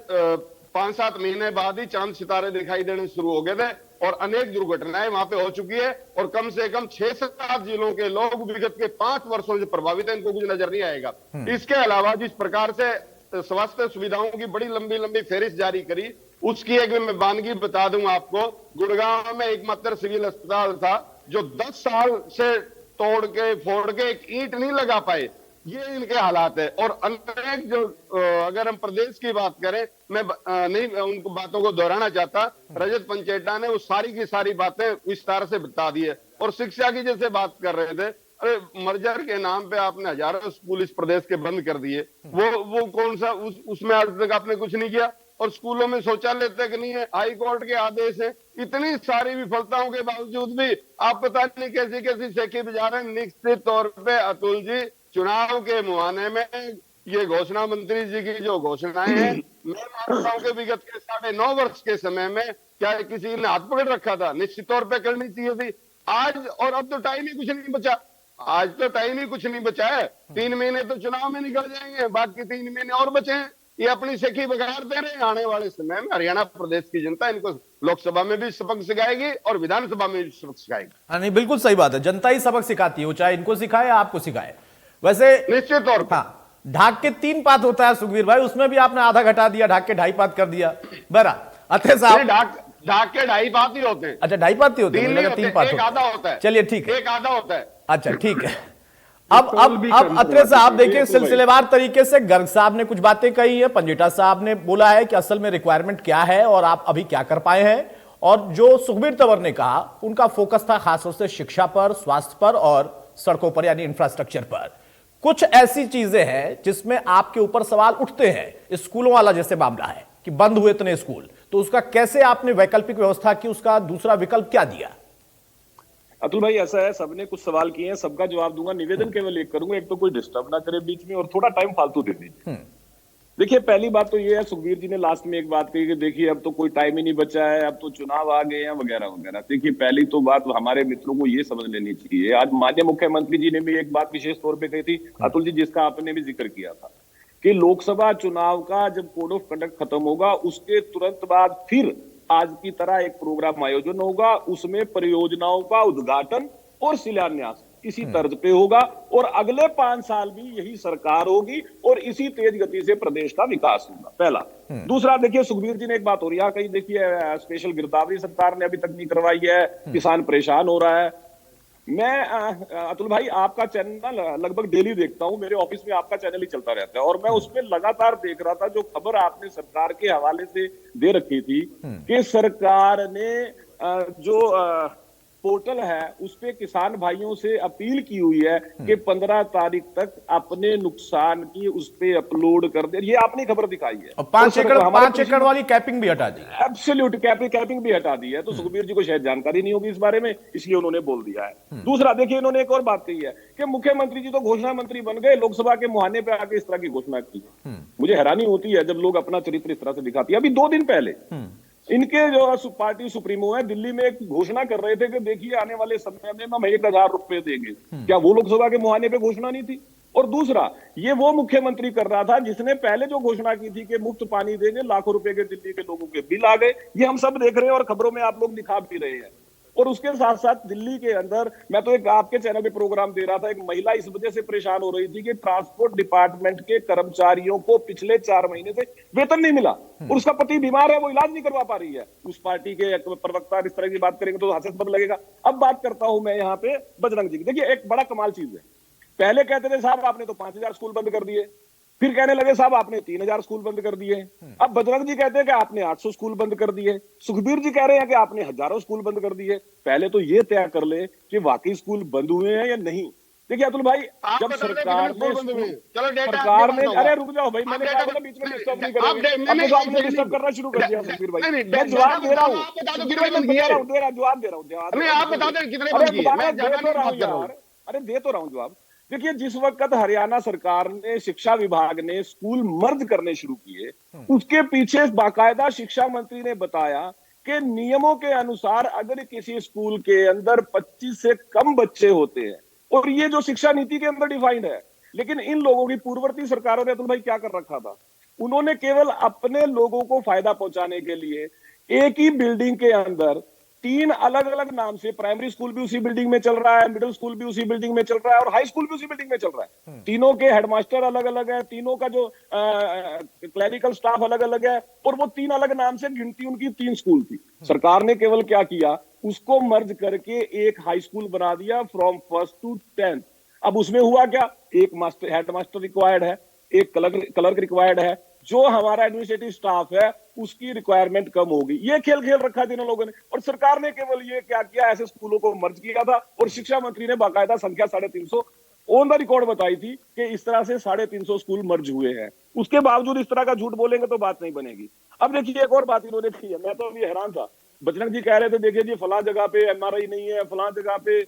5-7 महीने बाद ही चांद सितारे दिखाई देने शुरू हो गए थे और अनेक दुर्घटनाएं वहां पे हो चुकी है और कम से कम 6-7 जिलों के लोग विगत के 5 वर्षों से प्रभावित हैं, इनको कुछ नजर नहीं आएगा। इसके अलावा जिस प्रकार से स्वास्थ्य सुविधाओं की बड़ी लंबी लंबी फेरिस्त जारी करी, उसकी एक मैं वानगी बता दूं आपको। गुड़गांव में एकमात्र सिविल अस्पताल था जो 10 साल से तोड़ के फोड़ के एक ईंट नहीं लगा पाए। ये इनके हालात है। और अनेक जो अगर हम प्रदेश की बात करें, मैं नहीं उनको बातों को दोहराना चाहता, रजत पंचेटा ने वो सारी की सारी बातें विस्तार से बता दी है। और शिक्षा की जैसे बात कर रहे थे, अरे मर्जर के नाम पे आपने हजारों स्कूल इस प्रदेश के बंद कर दिए। वो कौन सा उसमें आज तक आपने कुछ नहीं किया। और स्कूलों में शौचालय तक नहीं है, हाई कोर्ट के आदेश है। इतनी सारी विफलताओं के बावजूद भी आप पता नहीं कैसी कैसी सेखी बजा रहे हैं। निश्चित तौर पे अतुल जी, चुनाव के मुहाने में ये घोषणा मंत्री जी की जो घोषणाएं हैं, मैं मानता हूं कि विगत के 9.5 वर्ष के समय में क्या किसी ने हाथ पकड़ रखा था? निश्चित तौर पे करनी चाहिए थी। आज और अब तो टाइम ही कुछ नहीं बचा। आज तो टाइम ही कुछ नहीं बचा है। 3 महीने तो चुनाव में निकल जाएंगे, बाकी 3 महीने और बचे हैं। ये अपनी सेखी बघार दे रहे हैं। आने वाले समय में हरियाणा प्रदेश की जनता इनको लोकसभा में भी सबक सिखाएगी और विधानसभा में भी सबक सिखाएगी। नहीं, बिल्कुल सही बात है, जनता ही सबक सिखाती है, वो चाहे इनको सिखाए या आपको सिखाए। वैसे निश्चित तौर पर ढाक के 3 पात होता है सुखबीर भाई, उसमें भी आपने आधा घटा दिया, ढाक के 2.5 पात कर दिया। बरा अत्रे साहब, ढाक के 2.5 पात ही होते हैं। अच्छा, 2.5 पात ही होते हैं, 3 पात, एक आधा होता है। चलिए ठीक है, एक आधा होता है। अच्छा ठीक है। अब अत्रे साहब देखिए, सिलसिलेवार तरीके से गर्ग साहब ने कुछ बातें कही है, पंजेटा साहब ने बोला है कि असल में रिक्वायरमेंट क्या है और आप अभी क्या कर पाए हैं। और जो सुखबीर तंवर ने कहा, उनका फोकस था खासतौर से शिक्षा पर, स्वास्थ्य पर और सड़कों पर यानी इंफ्रास्ट्रक्चर पर। कुछ ऐसी चीजें हैं जिसमें आपके ऊपर सवाल उठते हैं। स्कूलों वाला जैसे मामला है कि बंद हुए इतने स्कूल, तो उसका कैसे आपने वैकल्पिक व्यवस्था की, उसका दूसरा विकल्प क्या दिया? अतुल भाई, ऐसा है, सबने कुछ सवाल किए हैं, सबका जवाब दूंगा। निवेदन केवल एक करूंगा, एक तो कोई डिस्टर्ब ना करे बीच में और थोड़ा टाइम फालतू दे दीजिए। देखिए, पहली बात तो ये है, सुखबीर जी ने लास्ट में एक बात कही कि देखिए अब तो कोई टाइम ही नहीं बचा है, अब तो चुनाव आ गए हैं वगैरह वगैरह। देखिए, पहली तो बात हमारे मित्रों को ये समझ लेनी चाहिए, आज माननीय मुख्यमंत्री जी ने भी एक बात विशेष तौर पे कही थी अतुल जी, जिसका आपने भी जिक्र किया था कि लोकसभा चुनाव का जब कोड ऑफ कंडक्ट खत्म होगा उसके तुरंत बाद फिर आज की तरह एक प्रोग्राम आयोजन होगा, उसमें परियोजनाओं का उद्घाटन और शिलान्यास इसी तर्ज पे होगा और अगले 5 साल भी यही सरकार होगी और इसी तेज गति से प्रदेश का विकास होगा, पहला। दूसरा, देखिए सुखबीर जी ने एक बात और यहाँ कही, देखिए स्पेशल गिरदावरी सरकार ने अभी तक नहीं करवाई है, किसान परेशान हो रहा है। मैं अतुल भाई आपका चैनल लगभग डेली देखता हूं, मेरे ऑफिस में आपका चैनल ही चलता रहता है और मैं उसमें लगातार देख रहा था जो खबर आपने सरकार के हवाले से दे रखी थी कि सरकार ने जो पोर्टल है उस पे किसान भाइयों से अपील की हुई है कि 15 तारीख तक अपने नुकसान की उस पे अपलोड कर दे। ये आपने खबर दिखाई है और 5 एकड़ वाली कैपिंग भी हटा दी, एब्सोल्यूट कैपिंग भी हटा दी है। तो सुखबीर जी को शायद जानकारी नहीं होगी इस बारे में, इसलिए उन्होंने बोल दिया है। दूसरा, देखिए इन्होंने एक और बात कही है कि मुख्यमंत्री जी तो घोषणा मंत्री बन गए, लोकसभा के मुहाने पे आके इस तरह की घोषणा की। मुझे हैरानी होती है जब लोग अपना चरित्र इस तरह से दिखाती है। अभी 2 दिन पहले इनके जो पार्टी सुप्रीमो है दिल्ली में एक घोषणा कर रहे थे कि देखिए आने वाले समय में हम 1000 रुपए देंगे। क्या वो लोकसभा के मुहाने पे घोषणा नहीं थी? और दूसरा, ये वो मुख्यमंत्री कर रहा था जिसने पहले जो घोषणा की थी कि मुफ्त पानी देंगे, लाखों रुपए के दिल्ली के लोगों के बिल आ गए। ये हम सब देख रहे हैं और खबरों में आप लोग दिखा भी रहे हैं। और उसके साथ साथ दिल्ली के अंदर, मैं तो एक आपके चैनल पे प्रोग्राम दे रहा था, एक महिला इस वजह से परेशान हो रही थी कि ट्रांसपोर्ट डिपार्टमेंट के कर्मचारियों को पिछले 4 महीने से वेतन नहीं मिला और उसका पति बीमार है, वो इलाज नहीं करवा पा रही है। उस पार्टी के प्रवक्ता इस तरह की बात करेंगे तो हास्यास्पद लगेगा। अब बात करता हूं मैं यहाँ पे बजरंग जी की। देखिए, एक बड़ा कमाल चीज है, पहले कहते थे साहब आपने तो 5000 स्कूल बंद कर दिए, फिर कहने लगे साहब आपने 3000 स्कूल बंद कर दिए। अब बजरंग जी कहते हैं कि आपने 800 स्कूल बंद कर दिए, सुखबीर जी कह रहे हैं कि आपने हजारों स्कूल बंद कर दिए। पहले तो ये तय कर ले कि वाकई स्कूल बंद हुए हैं या नहीं। देखिए अतुल भाई, जब सरकार ने अरे रुक जाओ भाई, मैंने कहा बीच में डिस्टर्ब नहीं करेंगे, अब आपने डिस्टर्ब करना शुरू कर दिया सुखबीर भाई। मैं जवाब दे रहा हूँ, जवाब दे रहा हूँ, अरे दे तो रहा हूँ जवाब। देखिए, जिस वक्त हरियाणा सरकार ने, शिक्षा विभाग ने स्कूल मर्ज करने शुरू किए, उसके पीछे बाकायदा शिक्षा मंत्री ने बताया कि नियमों के अनुसार अगर किसी स्कूल के अंदर 25 से कम बच्चे होते हैं, और ये जो शिक्षा नीति के अंदर डिफाइंड है, लेकिन इन लोगों की पूर्ववर्ती सरकारों ने अतुल भाई क्या कर रखा था, उन्होंने केवल अपने लोगों को फायदा पहुंचाने के लिए एक ही बिल्डिंग के अंदर 3 अलग अलग नाम से, प्राइमरी स्कूल भी उसी बिल्डिंग में चल रहा है, मिडिल स्कूल भी उसी बिल्डिंग में चल रहा है और हाई स्कूल भी उसी बिल्डिंग में चल रहा है। तीनों के हेडमास्टर अलग अलग है, तीनों का जो क्लरिकल स्टाफ अलग अलग है, और वो 3 अलग नाम से गिनती उनकी 3 स्कूल थी। सरकार ने केवल क्या किया, उसको मर्ज करके एक हाई स्कूल बना दिया फ्रॉम 1st to 10th। अब उसमें हुआ क्या, एक मास्टर हेडमास्टर रिक्वायर्ड है, एक क्लर्क रिक्वायर्ड है, जो हमारा एडमिनिस्ट्रेटिव स्टाफ है उसकी रिक्वायरमेंट कम होगी। ये खेल रखा था इन लोगों ने, और सरकार ने केवल ये क्या किया, ऐसे स्कूलों को मर्ज किया था और शिक्षा मंत्री ने बाकायदा संख्या 350 ऑन द रिकॉर्ड बताई थी कि इस तरह से 350 स्कूल मर्ज हुए हैं। उसके बावजूद इस तरह का झूठ बोलेंगे तो बात नहीं बनेगी। अब देखिए, एक और बात इन्होंने की है, मैं तो अभी हैरान था। बजरंग जी कह रहे थे देखिए जी फलां जगह पे MRI नहीं है, फलां जगह पे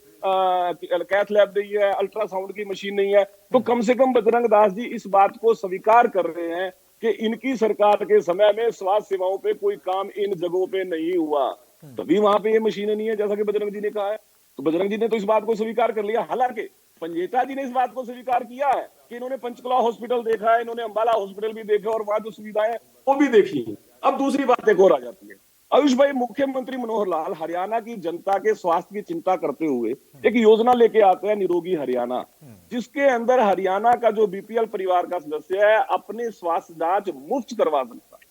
कैथ लैब नहीं है, अल्ट्रासाउंड की मशीन नहीं है। तो कम से कम बजरंग दास जी इस बात को स्वीकार कर रहे हैं कि इनकी सरकार के समय में स्वास्थ्य सेवाओं पे कोई काम इन जगहों पे नहीं हुआ, तभी वहां पे ये मशीनें नहीं है, जैसा कि बजरंग जी ने कहा है। तो बजरंग जी ने तो इस बात को स्वीकार कर लिया। हालांकि पंजेटा जी ने इस बात को स्वीकार किया है कि इन्होंने पंचकुला हॉस्पिटल देखा है, इन्होंने अंबाला हॉस्पिटल भी देखा और वहां जो सुविधाएं वो भी देखी। अब दूसरी बात एक और आ जाती है, आयुष भाई, मुख्यमंत्री मनोहर लाल हरियाणा की जनता के स्वास्थ्य की चिंता करते हुए एक योजना लेके आते हैं, निरोगी हरियाणा, जिसके अंदर हरियाणा का जो BPL परिवार का सदस्य है अपने स्वास्थ्य जांच मुफ्त करवा सकता है।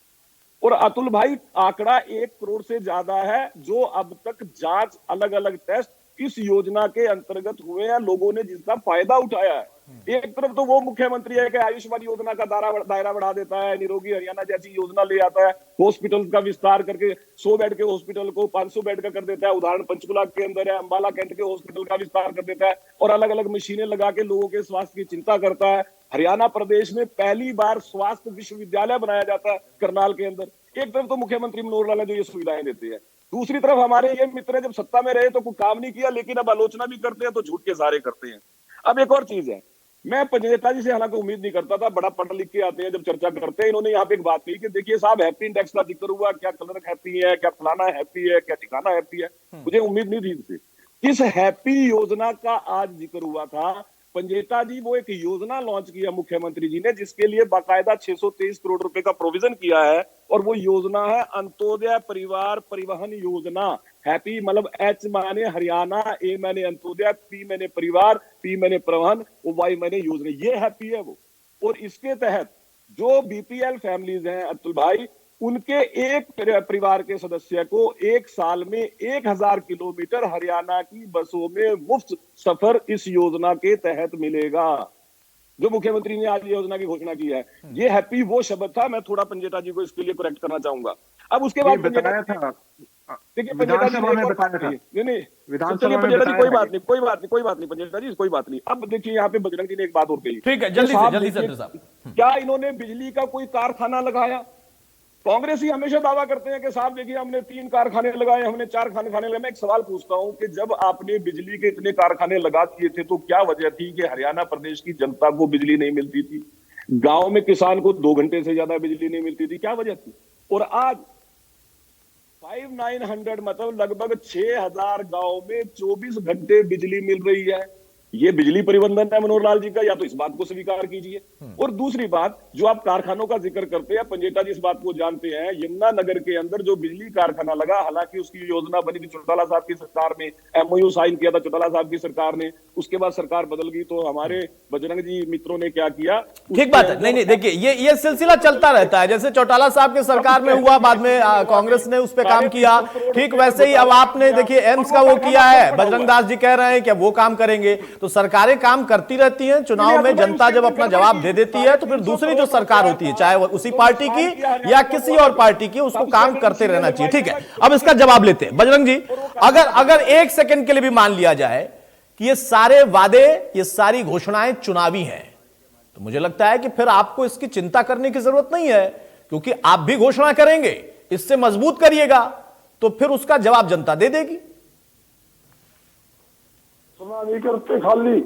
और अतुल भाई, आंकड़ा 1 करोड़ से ज्यादा है जो अब तक जांच, अलग अलग टेस्ट इस योजना के अंतर्गत हुए हैं, लोगों ने जिसका फायदा उठाया है। एक तरफ तो वो मुख्यमंत्री है कि आयुष्मान योजना का दायरा बढ़ा देता है, निरोगी हरियाणा जैसी योजना ले आता है, हॉस्पिटल का विस्तार करके 100 बेड के हॉस्पिटल को 500 बेड का कर देता है, उदाहरण पंचकुला के अंदर है, अंबाला कैंट के हॉस्पिटल का विस्तार कर देता है और अलग अलग मशीनें लगा के लोगों के स्वास्थ्य की चिंता करता है। हरियाणा प्रदेश में पहली बार स्वास्थ्य विश्वविद्यालय बनाया जाता है करनाल के अंदर। एक तरफ तो मुख्यमंत्री मनोहर लाल जो ये सुविधाएं देते हैं, दूसरी तरफ हमारे ये मित्र जब सत्ता में रहे तो कोई काम नहीं किया, लेकिन अब आलोचना भी करते हैं तो झूठ के सहारे करते हैं। अब एक और चीज है, मैं पंजेता जी से हालांकि उम्मीद नहीं करता था, बड़ा पढ़ लिख के आते हैं जब चर्चा करते हैं। इन्होंने यहाँ पे एक बात कही कि देखिए साहब, हैप्पी इंडेक्स का जिक्र हुआ, क्या कलर हैप्पी है, क्या फलाना हैप्पी है, क्या ठिकाना हैप्पी है, मुझे उम्मीद नहीं थी इनसे। किस हैप्पी योजना का आज जिक्र हुआ था पंजेता जी? वो एक योजना लॉन्च किया मुख्यमंत्री जी ने, जिसके लिए बाकायदा 623 करोड़ रुपए का प्रोविजन किया है, और वो योजना है अंत्योदय परिवार परिवहन योजना। हैप्पी मतलब एच माने हरियाणा, ए माने अंत्योदय, पी माने परिवार, पी माने परिवहन, वाई माने योजना। ये हैप्पी है वो। और इसके तहत जो बीपीएल फैमिलीज हैं अतुल भाई, उनके एक परिवार के सदस्य को एक साल में 1000 किलोमीटर हरियाणा की बसों में मुफ्त सफर इस योजना के तहत मिलेगा, जो मुख्यमंत्री ने आज योजना की घोषणा की है। ये हैप्पी वो शब्द था, मैं थोड़ा पंजेता जी को इसके लिए करेक्ट करना चाहूंगा। अब उसके बाद बताया था, देखिए पंजेता जी विधानसभा में बताया था, नहीं विधानसभा में पंजेता जी बताया कोई था। बात नहीं पंजेता जी, कोई बात नहीं। अब देखिए यहाँ पे बजरंग जी ने एक बात और कही। ठीक है, जल्दी से देखिए, साहब। क्या इन्होंने बिजली का कोई कारखाना लगाया? कांग्रेस ही हमेशा दावा करते हैं कि साहब देखिए हमने 3 कारखाने लगाए, हमने 4 कारखाने लगाए। मैं एक सवाल पूछता हूं कि जब आपने बिजली के इतने कारखाने लगा दिए थे तो क्या वजह थी कि हरियाणा प्रदेश की जनता को बिजली नहीं मिलती थी? गांव में किसान को 2 घंटे से ज्यादा बिजली नहीं मिलती थी, क्या वजह थी? और आज 5900 मतलब लगभग 6000 गांव में 24 घंटे बिजली मिल रही है। ये बिजली परिवर्तन है मनोहर लाल जी का, या तो इस बात को स्वीकार कीजिए। और दूसरी बात, जो आप कारखानों का जिक्र करते हैं, पंजेता जी इस बात को जानते हैं, यमुनानगर के अंदर जो बिजली कारखाना लगा, हालांकि उसकी योजना बनी थी चौटाला साहब की सरकार में, एमओयू साइन किया था चौटाला साहब की सरकार ने, उसके बाद सरकार बदल गई तो हमारे बजरंग जी मित्रों ने क्या किया? ठीक बात है। नहीं देखिए, ये सिलसिला चलता रहता है। जैसे चौटाला साहब के सरकार में हुआ, बाद में कांग्रेस ने उस पर काम किया, ठीक वैसे ही अब आपने देखिए एम्स का वो किया है। बजरंग दास जी कह रहे हैं कि वो काम करेंगे। तो सरकारें काम करती रहती हैं, चुनाव में जनता जब अपना जवाब दे देती है तो फिर दूसरी जो सरकार होती है, चाहे वो उसी पार्टी की या किसी और पार्टी की, उसको काम करते रहना चाहिए। ठीक है, अब इसका जवाब लेते हैं बजरंग जी। अगर 1 सेकंड के लिए भी मान लिया जाए कि ये सारे वादे, ये सारी घोषणाएं चुनावी हैं, तो मुझे लगता है कि फिर आपको इसकी चिंता करने की जरूरत नहीं है, क्योंकि आप भी घोषणा करेंगे, इससे मजबूत करिएगा, तो फिर उसका जवाब जनता दे देगी। घोषणा नहीं करते, खाली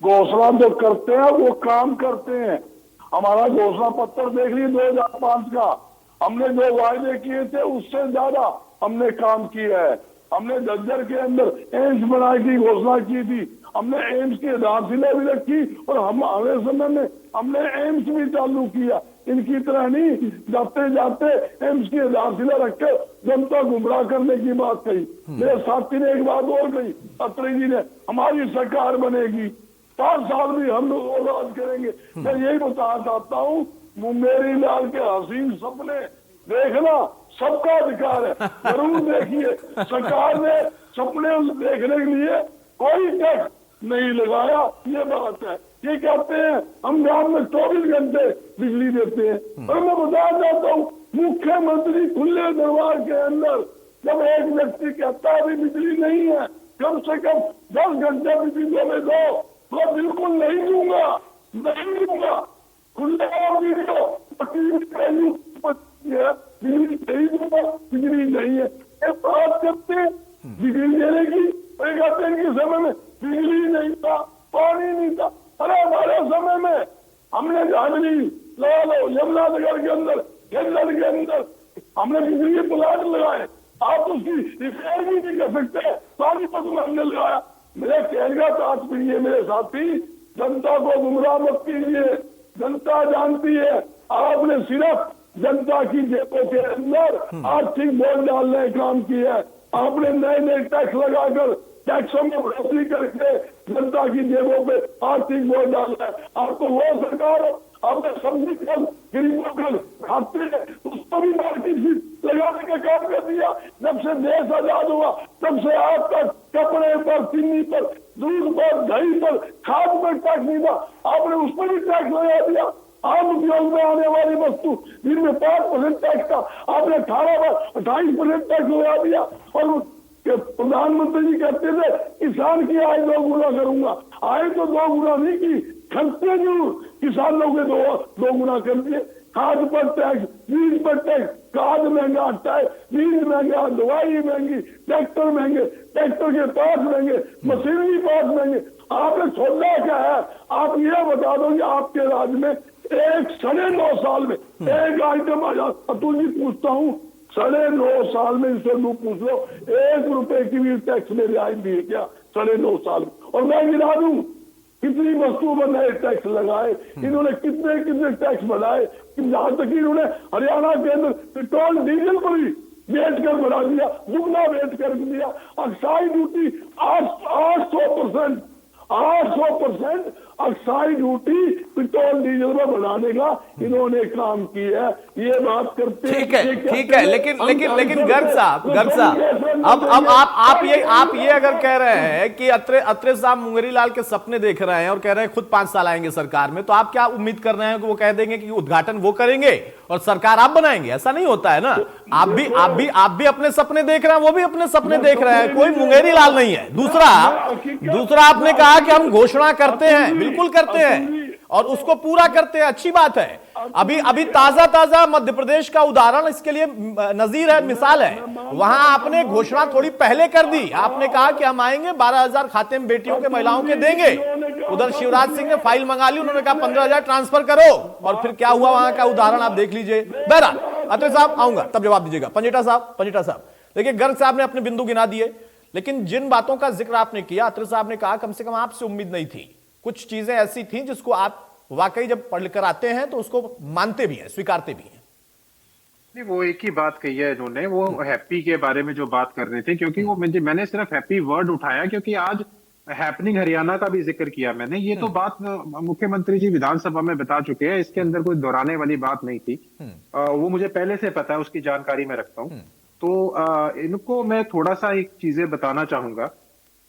घोषणा जो करते हैं वो काम करते हैं। हमारा घोषणा पत्र देख लीजिए 2005 का, हमने जो वायदे किए थे उससे ज्यादा हमने काम किया है। हमने झज्जर के अंदर एम्स बनाने की घोषणा की थी, हमने एम्स की आधारशिला भी रखी, और हम आने समय में हमने एम्स भी चालू किया। इनकी तरह नहीं जाते जाते एम्स की आधारशिला रखकर जनता गुमराह करने की बात कही। मेरे साथी ने एक बात और कही, अत्री जी ने, हमारी सरकार बनेगी, 5 साल भी हम लोग राज करेंगे। मैं यही बताना चाहता हूँ, मुंगेरी लाल के हसीन सपने देखना सबका अधिकार है, जरूर देखिए। सरकार ने सपने देखने के लिए कोई टैक्स नहीं लगाया, ये बात है। ये कहते हैं हम गांव में 24 घंटे बिजली देते हैं, और मैं बताना चाहता हूँ मुख्यमंत्री खुले दरबार के अंदर जब एक व्यक्ति कहता है बिजली नहीं है, कम से कम 10 घंटे बिजली में दो, तो बिल्कुल नहीं दूंगा, नहीं दूंगा। खुले वीडियो बिजली नहीं दूंगा, बिजली नहीं है, ये बात करते हैं बिजली देने की। कहते हैं कि समय में बिजली नहीं था, पानी नहीं था। अरे हमारे समय में हमने झांझली लगा लो, यमुनानगर के अंदर, केंद्र के अंदर हमने बिजली के प्लांट लगाए, आप उसकी रिपेयर भी नहीं कर सकते, पानी पर हमने लगाया। मेरे कहने का तात्पर्य, मेरे साथी, जनता को गुमराह मत कीजिए, जनता जानती है। आपने सिर्फ जनता की जेबों के अंदर आर्थिक बोझ डालने का काम किया है। आपने नए टैक्स लगाकर, टैक्सों में बढ़ोतरी करके जनता की जेबों पे आर्थिक बोझ डालना है। आपको वो सरकार, आपने सब्जी फल गरीबों का खाते हैं, उसको भी मार्केट फीस लगाने का काम कर दिया। जब से देश आजाद हुआ तब से आज तक कपड़े पर, चीनी पर, दूध पर, दही पर, खाद पर टैक्स नहीं था, आपने उस पर भी टैक्स लगा दिया। आम उपयोग में आने वाली वस्तु जिनमें 5% टैक्स था, आपने 28% टैक्स लगा दिया। और प्रधानमंत्री जी कहते थे किसान की आय 2 गुना करूंगा, आय तो 2 गुना नहीं की, खर्चे जरूर किसानों के 2 गुना कर दिए। खाद पर टैक्स, बीज पर टैक्स, खाद महंगा, बीज महंगा, दवाई महंगी, ट्रैक्टर महंगे, ट्रैक्टर के पास महंगे, मशीनरी पास महंगे। आपने सौदा क्या है? आप ये बता दो कि आपके राज्य में एक 9.5 साल में एक आइटम आ जाए। अतुल जी पूछता हूँ, 9.5 साल में इनसे पूछ लो, 1 रुपए की भी टैक्स में रियायत दी है क्या 9.5 साल में? और मैं गिना दूं कितनी वस्तुओं पर नए टैक्स लगाए, इन्होंने कितने कितने टैक्स बढ़ाए, जहां तक इन्होंने हरियाणा के अंदर पेट्रोल डीजल पर भी वेट कर बढ़ा दिया, दुगना वेट कर दिया। Excise duty 800% 800% excise duty petrol diesel में बढ़ाने का इन्होंने काम किया है। ये बात करते ठीक है, लेकिन गर्ग साहब, अब आप ये अगर कह रहे हैं कि अत्रे साहब मुंगेरी लाल के सपने देख रहे हैं और कह रहे हैं खुद 5 साल आएंगे सरकार में, तो आप क्या उम्मीद कर रहे हैं कि वो कह देंगे कि उद्घाटन वो करेंगे और सरकार आप बनाएंगे? ऐसा नहीं होता है ना। आप भी अपने सपने देख रहे हैं, वो भी अपने सपने देख रहे हैं, कोई मुंगेरी लाल नहीं है। दूसरा आपने कहा कि हम घोषणा करते हैं, बिल्कुल करते हैं और उसको पूरा करते हैं, अच्छी बात है। अभी ताजा मध्य प्रदेश का उदाहरण इसके लिए नजीर है, मिसाल है। वहां आपने घोषणा थोड़ी पहले कर दी, आपने कहा कि हम आएंगे 12,000 खाते में बेटियों के महिलाओं के देंगे। उधर शिवराज सिंह ने फाइल मंगा ली, उन्होंने कहा 15,000 ट्रांसफर करो, और फिर क्या हुआ वहां का उदाहरण आप देख लीजिए। बहरहाल अत्रे साहब आऊंगा तब जवाब दीजिएगा। पंजेटा साहब देखिए, गर्ग साहब ने अपने बिंदु गिना दिए, लेकिन जिन बातों का जिक्र आपने किया, अत्रे साहब ने कहा कम से कम आपसे उम्मीद नहीं थी, कुछ चीजें ऐसी थी जिसको आप वाकई जब पढ़ कर आते हैं तो उसको मानते भी हैं, स्वीकारते भी हैं। नहीं, वो एक ही बात कही है इन्होंने, वो हैप्पी के बारे में जो बात कर रहे थे, क्योंकि वो मैंने सिर्फ हैप्पी वर्ड उठाया क्योंकि आज हैपनिंग हरियाणा का भी जिक्र किया मैंने। ये तो बात मुख्यमंत्री जी विधानसभा में बता चुके हैं, इसके अंदर कोई दोहराने वाली बात नहीं थी। वो मुझे पहले से पता है, उसकी जानकारी मैं रखता हूँ। तो इनको मैं थोड़ा सा एक चीजें बताना चाहूंगा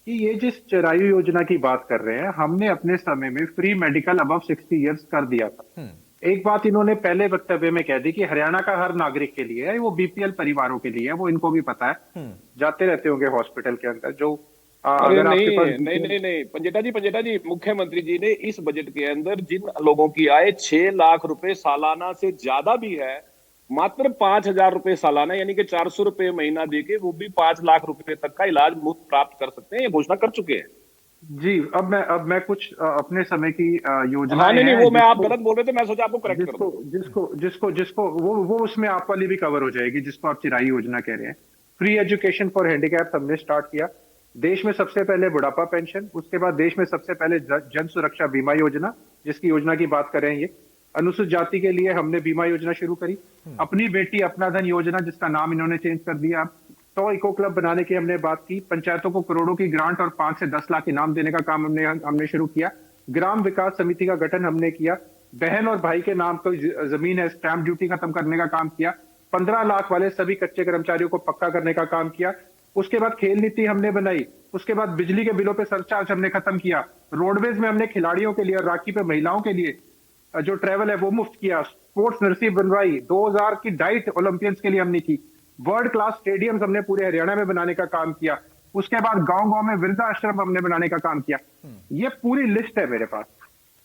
कि ये जिस चिरायु योजना की बात कर रहे हैं, हमने अपने समय में फ्री मेडिकल अबव 60 इयर्स कर दिया था। एक बात इन्होंने पहले वक्तव्य में कह दी कि हरियाणा का हर नागरिक के लिए है, वो बीपीएल परिवारों के लिए है, वो इनको भी पता है, जाते रहते होंगे हॉस्पिटल के अंदर। जो अगर आपके पास नहीं पंजेटा जी, मुख्यमंत्री जी ने इस बजट के अंदर जिन लोगों की आय 6 लाख रुपए सालाना से ज्यादा भी है, मात्र 5,000 रुपए सालाना यानी कि 400 रुपए महीना देके वो भी 5 लाख रुपए तक का इलाज मुफ्त प्राप्त कर सकते हैं, ये घोषणा कर चुके हैं जी। अब मैं कुछ अपने समय की योजना, हाँ, नहीं वो मैं आप गलत बोल रहे थे, मैं सोचा आपको करेक्ट कर दूं। जिसको वो उसमें आप वाली भी कवर हो जाएगी, जिसको आप चिराई योजना कह रहे हैं। फ्री एजुकेशन फॉर हैंडीकैप हमने स्टार्ट किया। देश में सबसे पहले बुढ़ापा पेंशन, उसके बाद देश में सबसे पहले जन सुरक्षा बीमा योजना, जिसकी योजना की बात कर रहे हैं ये। अनुसूचित जाति के लिए हमने बीमा योजना शुरू करी। अपनी बेटी अपना धन योजना, जिसका नाम इन्होंने चेंज कर दिया। 100 इको क्लब बनाने की हमने बात की। पंचायतों को करोड़ों की ग्रांट और 5 से 10 लाख इनाम देने का काम हमने शुरू किया। ग्राम विकास समिति का गठन हमने किया। बहन और भाई के नाम पर जमीन है, स्टैंप ड्यूटी खत्म करने का काम किया। 15 लाख वाले सभी कच्चे कर्मचारियों को पक्का करने का काम किया। उसके बाद खेल नीति हमने बनाई। उसके बाद बिजली के बिलों पे सरचार्ज हमने खत्म किया। रोडवेज में हमने खिलाड़ियों के लिए और राखी पे महिलाओं के लिए जो ट्रेवल है वो मुफ्त किया। स्पोर्ट्स नर्सरी बनवाई। 2000 की डाइट ओलंपियंस के लिए हमने की। वर्ल्ड क्लास स्टेडियम्स हमने पूरे हरियाणा में बनाने का काम किया। उसके बाद गांव-गांव में वृद्धाश्रम हमने बनाने का काम किया। ये पूरी लिस्ट है मेरे पास।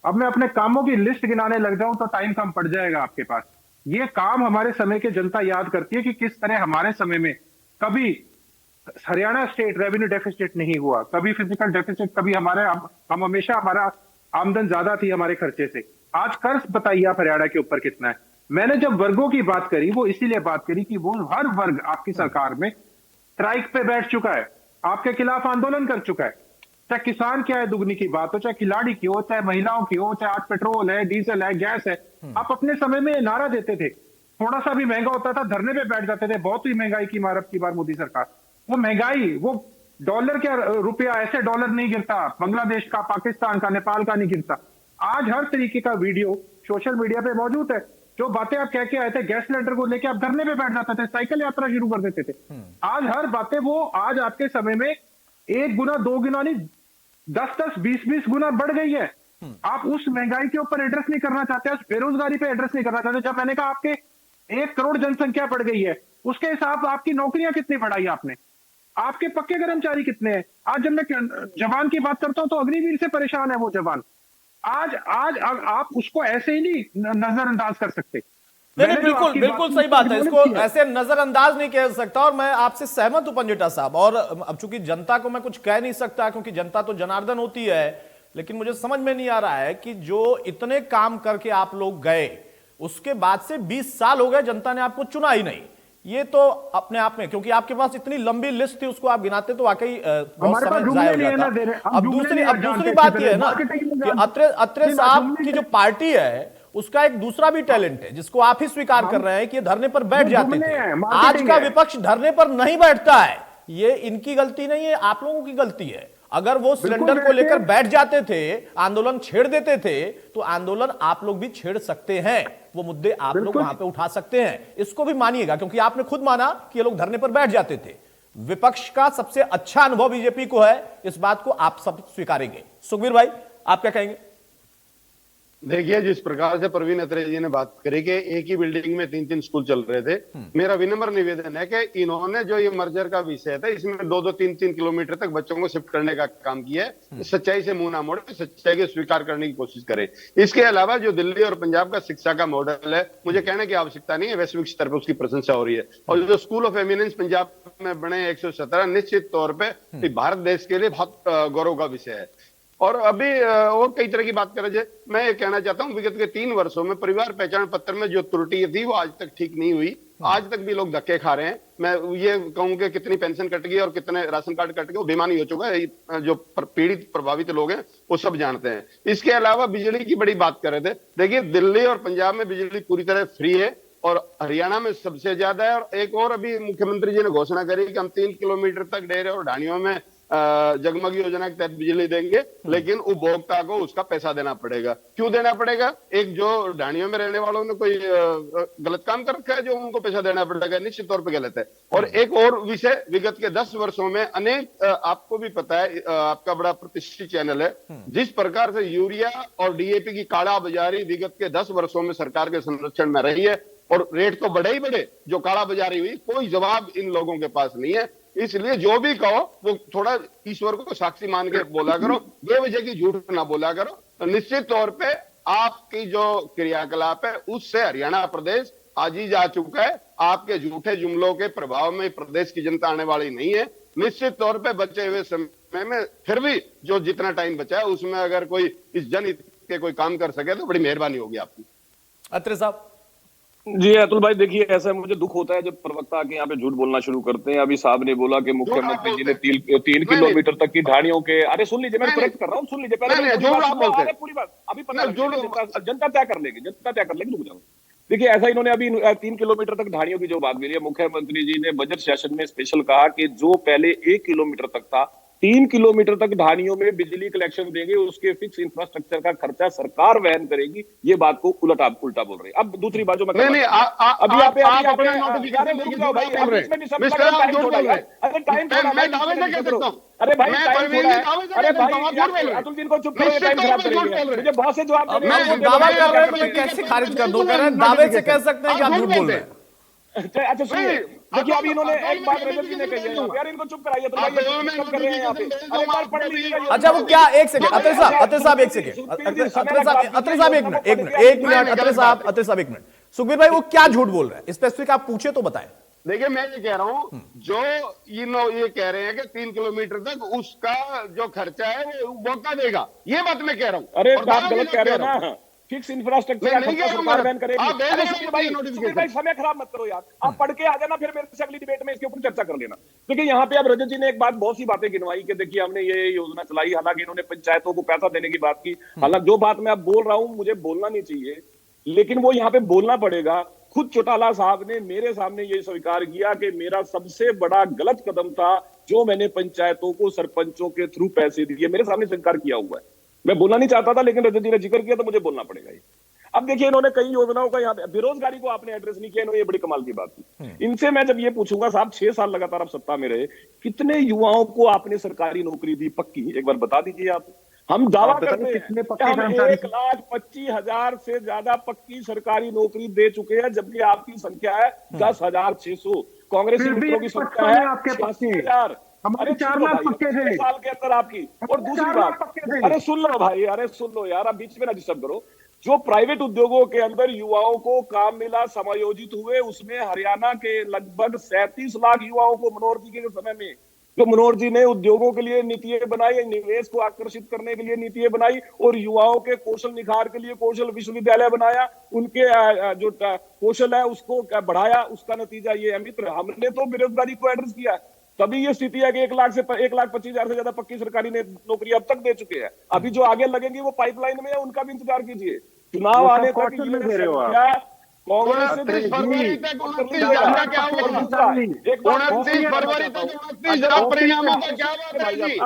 अब मैं अपने कामों की लिस्ट गिनाने लग जाऊं तो टाइम कम पड़ जाएगा आपके पास। ये काम हमारे समय की जनता याद करती है कि किस तरह हमारे समय में कभी हरियाणा स्टेट रेवेन्यू डेफिसिट नहीं हुआ, कभी फिजिकल डेफिसिट, कभी हम हमेशा हमारा आमदन ज्यादा थी हमारे खर्चे से। आज कर्ज बताइए आप हरियाणा के ऊपर कितना है। मैंने जब वर्गों की बात करी वो इसीलिए बात करी कि वो हर वर्ग आपकी सरकार में स्ट्राइक पे बैठ चुका है, आपके खिलाफ आंदोलन कर चुका है। चाहे किसान क्या है दुगनी की बात हो, चाहे खिलाड़ी की हो, चाहे महिलाओं की हो, चाहे आज पेट्रोल है, डीजल है, गैस है। आप अपने समय में नारा देते थे, थोड़ा सा भी महंगा होता था धरने पे बैठ जाते थे, बहुत ही महंगाई की मार अब की बार मोदी सरकार। वो महंगाई, वो डॉलर क्या रुपया, ऐसे डॉलर नहीं गिरता, बांग्लादेश का, पाकिस्तान का, नेपाल का नहीं गिरता। आज हर तरीके का वीडियो सोशल मीडिया पे मौजूद है। जो बातें आप कह के आए थे, गैस सिलेंडर को लेके आप धरने पे बैठ जाते थे, साइकिल यात्रा शुरू कर देते थे। आज हर बातें वो आज आपके समय में 1 गुना 2 गुना नहीं 10-10 20-20 गुना बढ़ गई है। आप उस महंगाई के ऊपर एड्रेस नहीं करना चाहते, उस बेरोजगारी पे एड्रेस नहीं करना चाहते। जब मैंने कहा आपके 1 करोड़ जनसंख्या बढ़ गई है, उसके हिसाब आपकी नौकरियां कितनी बढ़ाई आपने, आपके पक्के कर्मचारी कितने हैं। आज जब मैं जवान की बात करता हूं तो अग्निवीर से परेशान है वो जवान। आज आप उसको ऐसे ही नहीं नजरअंदाज कर सकते। नहीं मैंने जो बिल्कुल आपकी बिल्कुल बात सही बात है, की, इसको की है। ऐसे नजरअंदाज नहीं किया जा सकता। और मैं आपसे सहमत हूं पंजेटा साहब। और अब चूंकि जनता को मैं कुछ कह नहीं सकता क्योंकि जनता तो जनार्दन होती है, लेकिन मुझे समझ में नहीं आ रहा है कि जो इतने काम करके आप लोग गए, उसके बाद से 20 साल हो गए, जनता ने आपको चुना ही नहीं। ये तो अपने आप में, क्योंकि आपके पास इतनी लंबी लिस्ट थी, उसको आप गिनाते तो वाकई बहुत हमारे पास समय जुमले जाया हो नहीं है ना, दे जाता। रहे हम अब जुमले दूसरी नहीं अब दूसरी जानते बात थे, ये है ना मार्केटिंग में कि जानते। अत्रे नहीं, साहब जुमले की नहीं जो पार्टी है, उसका एक दूसरा भी टैलेंट है जिसको आप ही स्वीकार कर रहे हैं कि ये धरने पर बैठ वो जाते जुमले थे। हैं, आज मार्केटिंग का है। विपक्ष धरने पर नहीं बैठता है, ये इनकी गलती नहीं है, आप लोगों की गलती है। अगर वो सिलेंडर को लेकर बैठ जाते थे, आंदोलन छेड़ देते थे, तो आंदोलन आप लोग भी छेड़ सकते हैं, वो मुद्दे आप लोग वहां पे उठा सकते हैं। इसको भी मानिएगा, क्योंकि आपने खुद माना कि ये लोग धरने पर बैठ जाते थे। विपक्ष का सबसे अच्छा अनुभव बीजेपी को है, इस बात को आप सब स्वीकारेंगे। सुखबीर भाई, आप क्या कहेंगे? देखिए, जिस प्रकार से प्रवीण अत्रे जी ने बात करी कि एक ही बिल्डिंग में 3-3 स्कूल चल रहे थे, मेरा विनम्र निवेदन है कि इन्होंने जो ये मर्जर का विषय था, इसमें 2-2, 3-3 किलोमीटर तक बच्चों को शिफ्ट करने का काम किया है। सच्चाई से मुंह ना मोड़े, सच्चाई को स्वीकार करने की कोशिश करें। इसके अलावा जो दिल्ली और पंजाब का शिक्षा का मॉडल है, मुझे कहने की आवश्यकता नहीं है, वैश्विक स्तर पर उसकी प्रशंसा हो रही है। और जो स्कूल ऑफ एमिनेंस पंजाब में बने 117, निश्चित तौर पर भारत देश के लिए बहुत गौरव का विषय है। और अभी और कई तरह की बात करें जाए, मैं ये कहना चाहता हूं, विगत के 3 वर्षों में परिवार पहचान पत्र में जो त्रुटि थी वो आज तक ठीक नहीं हुई। आज तक भी लोग धक्के खा रहे हैं। मैं ये कहूं कि कितनी पेंशन कट गई और कितने राशन कार्ड कट गए, वो बेमानी हो चुका है। जो पीड़ित प्रभावित लोग हैं वो सब जानते हैं। इसके अलावा बिजली की बड़ी बात कर रहे थे। देखिए, दिल्ली और पंजाब में बिजली पूरी तरह फ्री है और हरियाणा में सबसे ज्यादा है। और एक और अभी मुख्यमंत्री जी ने घोषणा करी कि हम 3 किलोमीटर तक डेरे और ढाणियों में जगमग योजना के तहत बिजली देंगे, लेकिन उपभोक्ता को उसका पैसा देना पड़ेगा। क्यों देना पड़ेगा? एक जो ढाणियों में रहने वालों ने कोई गलत काम कर रखा है जो उनको पैसा देना पड़ेगा, निश्चित तौर पे गलत है। और एक और विषय, विगत के 10 वर्षों में अनेक, आपको भी पता है, आपका बड़ा प्रतिष्ठित चैनल है, जिस प्रकार से यूरिया और डीएपी की काला बाजारी विगत के 10 वर्षों में सरकार के संरक्षण में रही है, और रेट तो बढ़े ही बढ़े, जो काला बाजारी हुई कोई जवाब इन लोगों के पास नहीं है। इसलिए जो भी कहो वो थोड़ा ईश्वर को साक्षी मान के बोला करो, बेवजह की झूठ ना बोला करो। तो निश्चित तौर पे आपकी जो क्रियाकलाप है उससे हरियाणा प्रदेश आज ही जा चुका है। आपके झूठे जुमलों के प्रभाव में प्रदेश की जनता आने वाली नहीं है। निश्चित तौर पे बचे हुए समय में फिर भी जो जितना टाइम बचा है उसमें अगर कोई इस जनहित के कोई काम कर सके तो बड़ी मेहरबानी होगी आपकी। अत्रे साहब। जी अतुल भाई, देखिए, ऐसा मुझे दुख होता है जब प्रवक्ता आके यहाँ पे झूठ बोलना शुरू करते हैं। अभी साहब ने बोला कि मुख्यमंत्री जी ने 3 किलोमीटर तक की ढाणियों के, अरे सुन लीजिए, मैं करेक्ट कर रहा हूँ, सुन लीजिए पहले पूरी बात। अभी पता जनता क्या कर लेगी, जनता क्या कर लेगी, रुक जाओ। देखिए, ऐसा इन्होंने अभी 3 किलोमीटर तक ढाणियों की जो बात मिली है, मुख्यमंत्री जी ने बजट सेशन में स्पेशल कहा कि जो पहले 1 किलोमीटर तक था, 3 किलोमीटर तक ढाणियों में बिजली कलेक्शन देंगे, उसके फिक्स इंफ्रास्ट्रक्चर का खर्चा सरकार वहन करेगी। ये बात को उल्टा बोल रहे हैं। अब दूसरी बात जो मैं नहीं, अभी आप अपने नोटिफिकेशन नोटिफिकेशन भाई, अरे भाई, अरे भाई, अतुल जी को चुप करो, टाइम खराब करेंगे। मुझे बहुत से जवाब दे रहे हैं। दावा कर रहे हैं, मैं कैसे खारिज कर दूं? कह रहे हैं दावे से कह सकते हैं कि आप झूठ बोल रहे हैं। अच्छा सुनिए, देखिए, अभी इन्होंने एक बात रजत जी ने कही है, यार इनको चुप कराइए। तो कर रहे हैं यहाँ पे, अरे बार पढ़ लीजिएगा। अच्छा, वो क्या, एक सेकंड, अत्रे साहब एक सेकंड, अत्रे साहब एक मिनट, अत्रे साहब एक मिनट। सुखबीर भाई, वो क्या झूठ बोल रहे हैं, स्पेसिफिक आप पूछे तो बताएं। देखिए, मैं ये कह रहा हूं, जो ये कह रहे हैं कि 3 किलोमीटर तक उसका जो खर्चा है वो उपभोक्ता देगा, ये बात मैं कह रहा हूं। अरे आप गलत कह रहे हो ना, फिक्स इंफ्रास्ट्रक्चर सरकार बैन करेगी। भाई समय खराब मत करो यार, आप पढ़ के आ जाना, फिर मेरे से अगली डिबेट में इसके ऊपर चर्चा कर लेना। देखिए, यहाँ पे अब रजत जी ने एक बात, बहुत सी बातें गिनवाई कि देखिए हमने ये योजना चलाई, हालांकि इन्होंने पंचायतों को पैसा देने की बात की। हालांकि जो बात मैं अब बोल रहा हूं मुझे बोलना नहीं चाहिए, लेकिन वो यहाँ पे बोलना पड़ेगा। खुद चौटाला साहब ने मेरे सामने ये स्वीकार किया कि मेरा सबसे बड़ा गलत कदम था जो मैंने पंचायतों को सरपंचों के थ्रू पैसे दिए, मेरे सामने स्वीकार किया हुआ है। मैं बोलना नहीं चाहता था, लेकिन रजत जी ने जिक्र किया तो मुझे बोलना पड़ेगा। अब देखिए, इन्होंने कई योजनाओं का यहाँ पे, बेरोजगारी को आपने एड्रेस नहीं किया, इन्होंने ये बड़ी कमाल की बात की। इनसे मैं जब ये पूछूंगा, साहब 6 साल लगातार आप सत्ता में रहे, कितने युवाओं को आपने सरकारी नौकरी दी पक्की, एक बार बता दीजिए आप। हम दावा करते हैं कि हम 1,25,000 से ज्यादा पक्की सरकारी नौकरी दे चुके हैं, जबकि आपकी संख्या है 10,600। कांग्रेसी मित्रों की संख्या है 86,000। हमारे 4 लाख पक्के थे साल के अंदर आपकी। और दूसरी बात, अरे सुन लो भाई, अरे सुन लो यार, आप बीच में ना डिस्टर्ब करो। जो प्राइवेट उद्योगों के अंदर युवाओं को काम मिला, समायोजित हुए, उसमें हरियाणा के लगभग 37 लाख युवाओं को मनोहर जी के समय में, जो मनोहर जी ने उद्योगों के लिए नीतियां बनाई, निवेश को आकर्षित करने के लिए नीतियां बनाई और युवाओं के कौशल निखार के लिए कौशल विश्वविद्यालय बनाया, उनके जो कौशल है उसको बढ़ाया, उसका नतीजा ये है मित्र, हमने तो बेरोजगारी को एड्रेस किया। तभी ये स्थिति है कि 1,25,000 से ज्यादा पक्की सरकारी ने नौकरी अब तक दे चुके हैं। अभी जो आगे लगेंगे वो पाइपलाइन में है, उनका भी इंतजार कीजिए। चुनाव आने तक ये कांग्रेस से 29 फरवरी तक 29 जनता क्या हुआ? 29 फरवरी तक 29 जरा परिणामों का क्या बात है जी?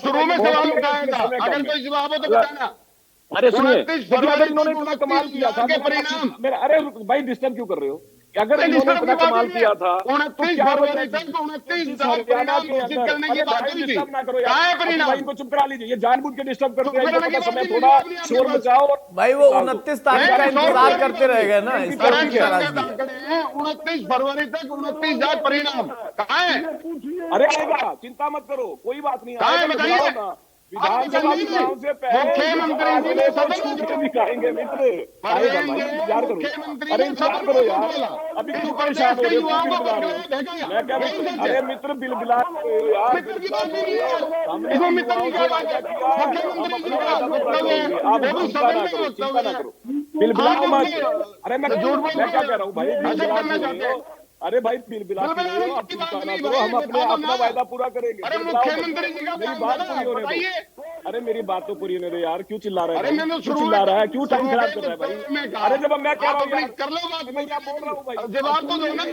शुरू में सवाल उठाया था, अगर कोई जवाब हो तो बताना। अरे सुनिए, 29 फरवरी इन्होंने इतना कमाल किया था, परिणाम। अरे भाई डिस्टर्ब क्यों कर रहे हो? अगर इन्होंने इतना कमाल किया था 29 फरवरी तक 29 परिणाम घोषित करने की बात हुई थी, डिस्टर्ब ना करो क्या है यार, परिणाम? इनको चुप करा लीजिए, ये जानबूझ के डिस्टर्ब करते हैं, इनको पता समय थोड़ा शोर मचाओ। भाई वो 29 तारीख का इंतजार करते रह गए ना, इस पर भी नाराजगी है। 29 फरवरी तक 29,000 परिणाम कहाँ है? अरे आएगा, चिंता मत करो, कोई बात नहीं, कहाँ है आएगा, बताइए? बुलाओ ना। विधानसभा चुनाव से पहले मुख्यमंत्री जी ने सदन में छूट दिखाएंगे मित्र, आएगा भाई, इंतजार करो, अरे इंतजार करो यार, अभी क्यों परेशान हो रहे हो? मैं क्या अरे मित्र बिलबिला रहे हो यार, हमने युवाओं से वादा किया, हम अपना वादा पूरा करेंगे, आप चिंता ना करो, चिंता ना करो, बिलबिलाओ मत। अरे मैं क्या कह रहा हूँ भाई, बिलबिला क्यों? अरे भाई बिलबिला क्यों? आप चिंता ना करो, हम अपना वादा पूरा करेंगे। अरे मुख्यमंत्री जी का मेरी बात पूरी होने दो, अरे मेरी बात तो पूरी होने दो यार, क्यों चिल्ला रहे अरे हो? मैंने क्यों चिल्ला रहा है? क्यों टाइम खराब कर रहा है मैं भाई? कहा- अरे जब मैं कह रहा हूँ आप यार, कर लो बात, मैं क्या बोल रहा हूँ भाई, जवाब तो दो ना।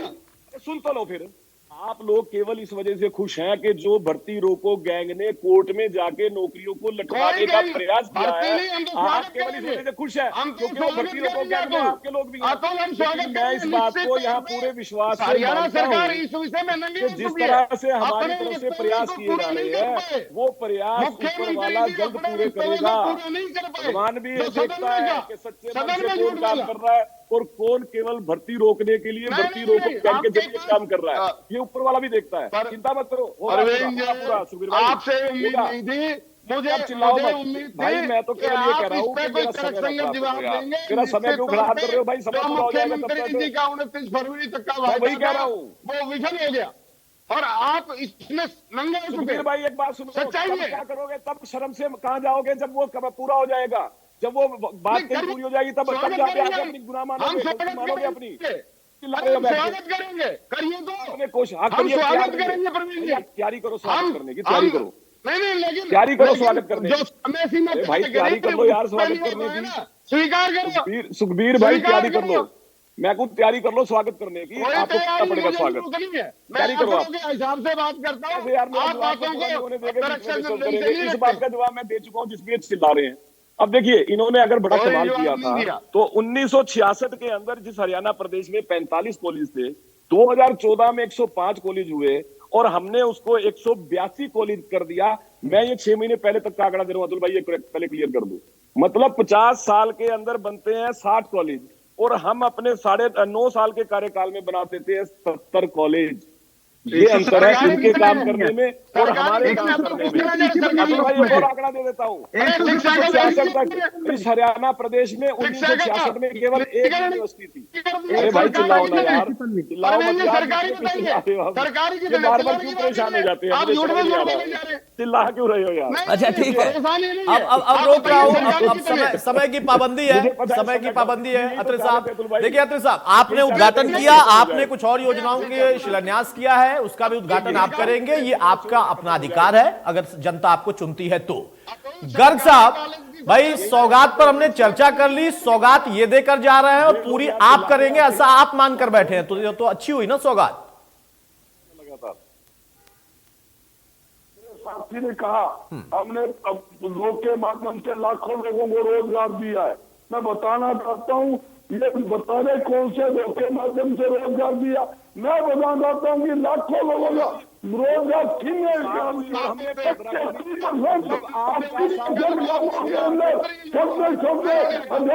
सुन तो लो फिर। आप लोग केवल इस वजह से खुश हैं कि जो भर्ती रोको गैंग ने कोर्ट में जाके नौकरियों को लटकाने का प्रयास किया भर्ती नहीं, हम है, तो आप स्वागत केवल इस करेंगे। वजह से खुश हैं हम तो क्योंकि वो स्वागत भर्ती रोको करेंगे गैंग में अतुल। आपके लोग भी हैं। अतुल, हम स्वागत लेकिन मैं इस करेंगे, बात को निश्चित यहाँ तौर पे पूरे विश्वास से हरियाणा मानता सरकार हूँ इस विषय में नंगी कि हो जिस चुकी है। तरह से हमारी अपने तरफ से वक्तव्य प्रयास को किए पूरा जा नहीं रहे कर हैं, पाए। वो प्रयास ऊपर मुख्यमंत्री वाला जी जल्द अपने पूरे वक्तव्य को करेगा। पूरा नहीं कर पाए। भगवान भी ये जो सदन देखता में है कहा, कि सच्चे सदन मन से में कौन झूठ काम बोला। कर रहा है और कौन केवल भर्ती रोकने के लिए नहीं, भर्ती नहीं, रोको नहीं, गैंग के आपके जरिए पास- काम कर रहा है, ये ऊपर वाला भी देखता है। पर- चिंता मत करो, होगा अरविंद पूरा, पूरा, सुखबीर भाई, आपसे उम्मीद होगा। नहीं थी, मुझे अब चिल्लाओ मुझे मत। उम्मीद थी भाई मैं तो कि केवल ये आप कह रहा इस हूँ पे कि कोई मेरा समय तर्कसंगत मत जवाब खराब करो देंगे। यार। मेरा समय क्यों खराब कर रहे हो भाई? समय पूरा हो जाएगा तब मुख्यमंत्री जी तक। का 29 फरवरी तक का मैं वही वादा कह था, रहा हूँ। वो विफल हो गया और आप इसमें नंगे हो चुके सुखबीर भाई एक बात सुनो, सच्चाई तब है। क्या करोगे? तब शर्म से कहाँ जाओगे जब वो पूरा हो जाएगा, जब वो बात नहीं, पूरी हो जाएगी, तब स्वागत जाके करेंगे। अपनी गुनाह हम मानोगे, स्वागत गलती मानोगे अपनी। करेंगे। चिल्ला रहे हो हम बैठ के। स्वागत करेंगे, करिए तो अपने कोशिश हाँ हम करिए, स्वागत तैयार करेंगे प्रवीण जी। भैया, तैयारी करो स्वागत हम करने की, तैयारी करो। नहीं लेकिन तैयारी करो लेकिन स्वागत करने जो की। समय सीमा अरे भाई तय तैयारी करी कर लो यार थी, स्वागत उसमें करने नहीं की। हुआ ना। स्वीकार करो। सुखबीर भाई स्वीकार तैयारी कर करो। लो, मैं कुछ तैयारी कर लो स्वागत करने की, कोई आपको करना तैयारी पड़ेगा मुझे स्वागत। जरूरत नहीं है। मैं तैयारी करो आप। अतुल के हिसाब से बात करता ऐसे हूँ, यार मेरे आप जवाब बातों पूरा नहीं होने को देंगे, correction डिस्कस नहीं करेंगे। इस रखते। बात का जवाब मैं दे चुका हूँ जिसमें चिल्ला रहे हैं। अब देखिए इन्होंने अगर बड़ा कोई कमाल जवाब किया नहीं दिया। था तो 1966 के अंदर जिस हरियाणा प्रदेश में 45 कॉलेज थे, 2014 में 105 कॉलेज हुए और हमने उसको 182 कॉलेज कर दिया। मैं ये 6 महीने पहले तक का आंकड़ा दे रहा हूं अतुल भाई, ये पहले क्लियर कर दूं। मतलब 50 साल के अंदर बनते हैं 60 कॉलेज और हम अपने 9.5 साल के कार्यकाल में बनाते थे 70 कॉलेज। ये अंतर है इनके काम करने में और हमारे काम करने में। अतुल भाई एक और आंकड़ा दे देता हूँ, 1966 तक इस हरियाणा प्रदेश में 1966 में केवल एक यूनिवर्सिटी थी। अरे भाई चिल्लाओ ना यार, चिल्लाओ मत यार, सरकारी की ये बार बार क्यों परेशान हो जाते हैं? आप मुझे झूठ समझ में नहीं आ बोल रहा के जा है। रहे हैं। चिल्ला क्यों रहे हो यार? अच्छा ठीक है, अब रोक रहा हूं, अब समय की पाबंदी है, समय की पाबंदी है। अत्रे साहब देखिए, अत्रे साहब आपने उद्घाटन किया, आपने कुछ और योजनाओं के शिलान्यास किया है, उसका भी उद्घाटन आप करेंगे, ये आपका अपना अधिकार है अगर जनता आपको चुनती है तो। गर्ग साहब भाई सौगात पर हमने चर्चा कर ली, सौगात ये देकर जा रहे हैं और पूरी आप करेंगे ऐसा आप मानकर बैठे हैं, तो अच्छी हुई ना सौगात। साथी ने कहा हमने लोग के माध्यम से लाखों लोगों को रोजगार दिया है। मैं बताना चाहता हूँ, ये बता रहे कौन से लोग के माध्यम से रोजगार दिया। मैं बताना चाहता हूँ कि लाखों लोगों का रोजगार छीनने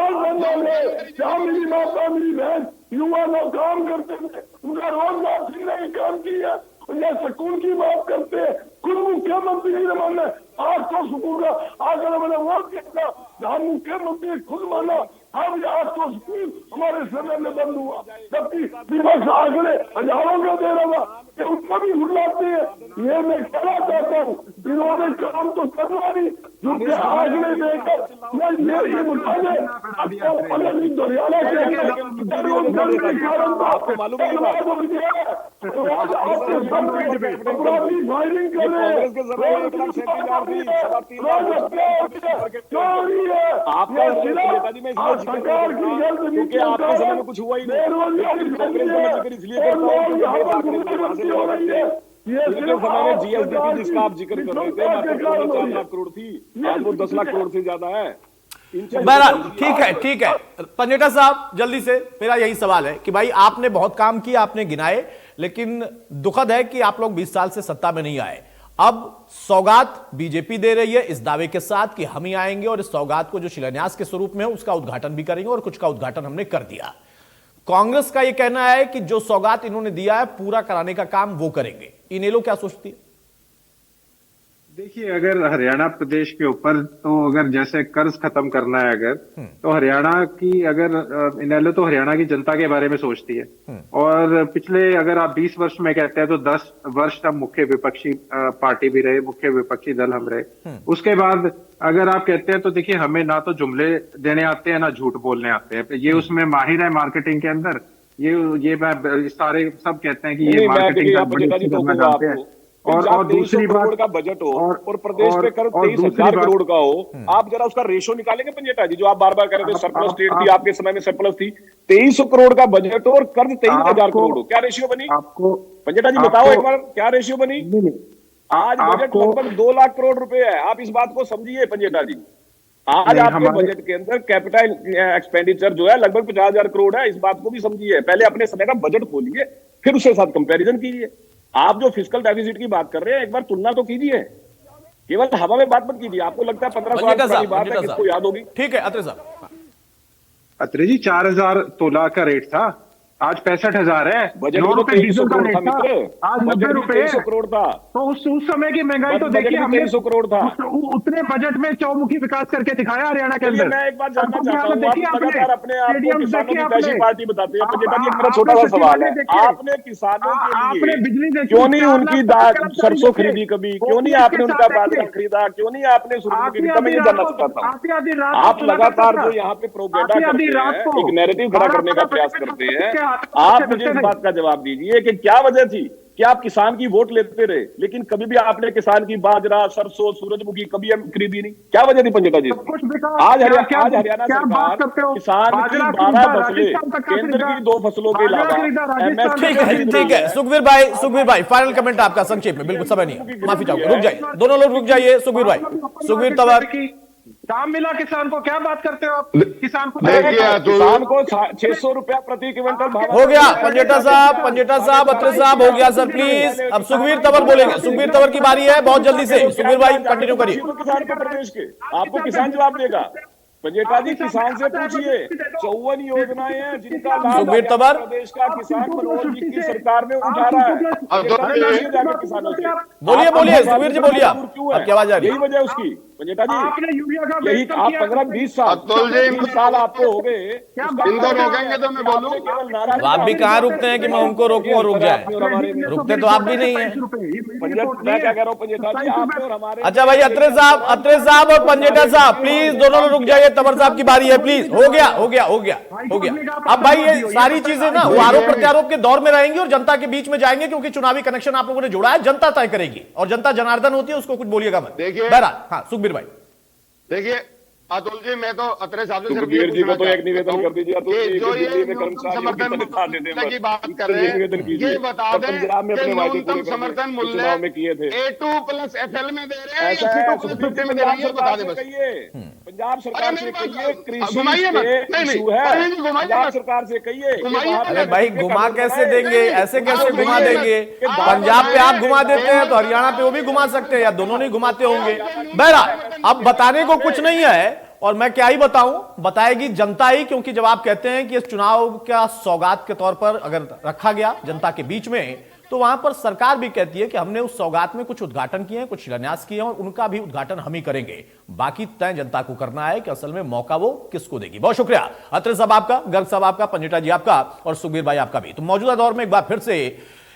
जहाँ मेरी माता मेरी बहन युवा लोग काम करते थे, उनका रोजगार छीनने का काम किया। ये सुकून की बात करते हैं, खुद मुख्यमंत्री ने माना 800 सुकून का आकर मैंने वोट किया था, जहाँ मुख्यमंत्री खुद माना हम आज तो स्कूल हमारे समय में बंद हुआ, जबकि विपक्ष आंकड़े हजारों का दे रहा था, कि उसको भी उड़ाते हैं। ये मैं कहना चाहता हूँ, इन्होंने काम तो करवा नहीं, झूठे आंकड़े देकर ये बुला दे। हरियाणा के बेरोजगारी के कारण आपको मालूम है ये बात? अपराधी फायरिंग कर रहे हैं, चोरी है। आपका नेताजी में इसलिए सरकार की गलत क्योंकि आपके समय में कुछ हुआ ही नहीं। कांग्रेस का मैं जिक्र इसलिए करता हूँ क्योंकि मेरे आंकड़े मुझे वहां से लिया करते हैं। उनके समय में जीएसडीपी जिसका आप जिक्र कर रहे थे, मात्र 4 लाख करोड़ थी, आज वो 10 लाख करोड़ से ज्यादा है। बहरहाल ठीक है पंजेटा साहब, जल्दी से मेरा यही सवाल है कि भाई आपने बहुत काम किया, आपने गिनाए, लेकिन दुखद है कि आप लोग 20 साल से सत्ता में नहीं आए। अब सौगात बीजेपी दे रही है इस दावे के साथ कि हम ही आएंगे और इस सौगात को जो शिलान्यास के स्वरूप में है उसका उद्घाटन भी करेंगे, और कुछ का उद्घाटन हमने कर दिया। कांग्रेस का यह कहना है कि जो सौगात इन्होंने दिया है पूरा कराने का काम वो करेंगे। इनेलो क्या सोचती है? देखिए, अगर हरियाणा प्रदेश के ऊपर तो अगर जैसे कर्ज खत्म करना है अगर, तो हरियाणा की अगर इनेलो तो हरियाणा की जनता के बारे में सोचती है। और पिछले अगर आप 20 वर्ष में कहते हैं तो 10 वर्ष तक मुख्य विपक्षी पार्टी भी रहे, मुख्य विपक्षी दल हम रहे। उसके बाद अगर आप कहते हैं तो देखिए, हमें ना तो जुमले देने आते हैं ना झूठ बोलने आते हैं। ये उसमें माहिर है मार्केटिंग के अंदर। ये मैं सारे सब कहते हैं कि ये मार्केटिंग का बड़ी अच्छी करना जानते हैं। और दूसरी बात का बजट हो और प्रदेश पे कर 23,000 करोड़ का हो, आप जरा उसका रेशो निकालेंगे पंजेटा जी, जो आप बार बार कह रहे थे सरप्लस स्टेट थी, आपके समय में सरप्लस थी। 2300 करोड़ का बजट हो और कर्ज 23,000 करोड़ हो, क्या रेशियो बनी? आपको पंजेटा जी बताओ एक बार, क्या रेशियो बनी? आज बजट लगभग 2 लाख करोड़ रुपए है। आप इस बात को समझिए पंजेटा जी, आज आपके बजट के अंदर कैपिटल एक्सपेंडिचर जो है लगभग 50,000 करोड़ है। इस बात को भी समझिए, पहले अपने समय का बजट खोलिए, फिर उसके साथ कंपैरिजन कीजिए। आप जो फिस्कल डेफिसिट की बात कर रहे हैं, एक बार तुलना तो कीजिए, केवल हवा में बात मत कीजिए। आपको लगता है 15 साल की बात है, किसको याद होगी? ठीक है अत्रे साहब। अत्रे जी, 4,000 तोला का रेट था, आज 65,000 है। बजट में तो 2300 करोड़ था मित्र, आज बजट 90 में रुपए 2300 करोड़ था। तो उस समय की महंगाई तो देखिए, हमने 2300 करोड़ था। उतने बजट में चौमुखी विकास करके दिखाया हरियाणा के अंदर। मैं एक बात जानना चाहता हूँ, देखिए, आप लगातार अपने आप को किसानों की पैसी आपने पार्टी बताते हैं। पंजेटा जी, एक मेरा छोटा सा सवाल है, आपने किसानों के लिए बिजली क्यों नहीं उनकी सरसों खरीदी कभी? क्यों नहीं आपने उनका बाजरा खरीदा? क्यों नहीं आपने सूरजमुखी खरीदा? मैं ये जानना चाहता हूँ। आप लगातार जो यहाँ पे प्रोपेगेंडा करते हैं, एक नैरेटिव खड़ा करने का प्रयास करते हैं, आप मुझे इस बात का जवाब दीजिए कि क्या वजह थी कि आप किसान की वोट लेते रहे, लेकिन कभी भी आपने किसान की बाजरा, सरसों, सूरजमुखी कभी हम खरीदी नहीं? क्या वजह थी पंजेटा जी? आज हरियाणा सरकार किसान की 12 फसलें, केंद्र की 2 फसलों के अलावा। ठीक है सुखबीर भाई फाइनल कमेंट आपका संक्षेप में, बिल्कुल समय नहीं है, माफी चाहूंगा, रुक जाइए, दोनों लोग रुक जाइए। सुखबीर भाई, सुखबीर तंवर, दाम मिला किसान को, क्या बात करते हो आप? किसान को किसान को 600 रुपया प्रति क्विंटल हो गया। पंजेटा साहब, अत्रे साहब, हो गया सर प्लीज। अब सुखबीर तंवर बोलेंगे, सुखबीर तंवर की बारी है, बहुत जल्दी से। सुखबीर भाई कंटिन्यू करिए। किसान के प्रदेश के आपको किसान जवाब देगा। पंजेटा जी, किसान से पूछिए, 54 योजनाएं हैं जिनका लाभ प्रदेश का किसान मनोहर जी की सरकार में उठा रहा है। जाकर किसानों से बोलिए सुखबीर जी, बोलिए। आपकी आवाज आ रही है। यही वजह उसकी पंजेटा जी, यही आप 15-20 साल आपको हो गए, इनको रोकेंगे तो मैं बोलूं। आप भी कहाँ रुकते हैं कि मैं उनको रोकूं और रुक जाए? रुकते तो आप भी नहीं है। मैं क्या कह रहा हूँ पंजेटा जी, आपने और हमारे। अच्छा भाई, अत्रे साहब और पंजेटा साहब प्लीज दोनों लोग रुक जाइए। तंवर साहब की बारी है, प्लीज। हो गया। अब भाई ये सारी चीजें ना वो आरोप प्रत्यारोप के दौर में रहेंगी और जनता के बीच में जाएंगे, क्योंकि चुनावी कनेक्शन आप लोगों ने जोड़ा है, जनता तय करेगी और जनता जनार्दन होती है, उसको कुछ बोलिएगा मत। बहरहाल हाँ सुखबीर भाई। देखिए अतुल जी, मैं तो अत्रे साहब से सिर्फ सुखबीर जी को तो एक निवेदन कर दीजिए, जो ये समर्थन की बात कर रहे हैं, ये बता दें कि न्यूनतम समर्थन मूल्य A2+FL में दे रहे हैं, A2+50 में दे रहे हैं, बता दें बस। पंजाब सरकार से कहिए, कृषि इशू है, पंजाब सरकार से कहिए। अरे भाई, घुमा कैसे देंगे? ऐसे कैसे घुमा देंगे? पंजाब पे आप घुमा देते हैं तो हरियाणा पे वो भी घुमा सकते हैं, या दोनों नहीं घुमाते होंगे। बहरहाल अब बताने को कुछ नहीं है, और मैं क्या ही बताऊं, बताएगी जनता ही, क्योंकि जब आप कहते हैं कि इस चुनाव का सौगात के तौर पर अगर रखा गया जनता के बीच में, तो वहां पर सरकार भी कहती है कि हमने उस सौगात में कुछ उद्घाटन किए हैं, कुछ शिलान्यास किए हैं और उनका भी उद्घाटन हम ही करेंगे। बाकी तय जनता को करना है कि असल में मौका वो किसको देगी। बहुत शुक्रिया अत्रे साहब आपका, गर्ग साहब आपका, पंजेटा जी आपका और सुखबीर भाई आपका भी। तो मौजूदा दौर में एक बार फिर से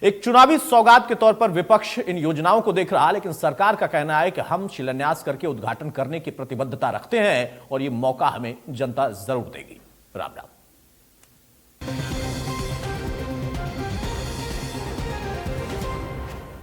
एक चुनावी सौगात के तौर पर विपक्ष इन योजनाओं को देख रहा, लेकिन सरकार का कहना है कि हम शिलान्यास करके उद्घाटन करने की प्रतिबद्धता रखते हैं और ये मौका हमें जनता जरूर देगी। राम राम।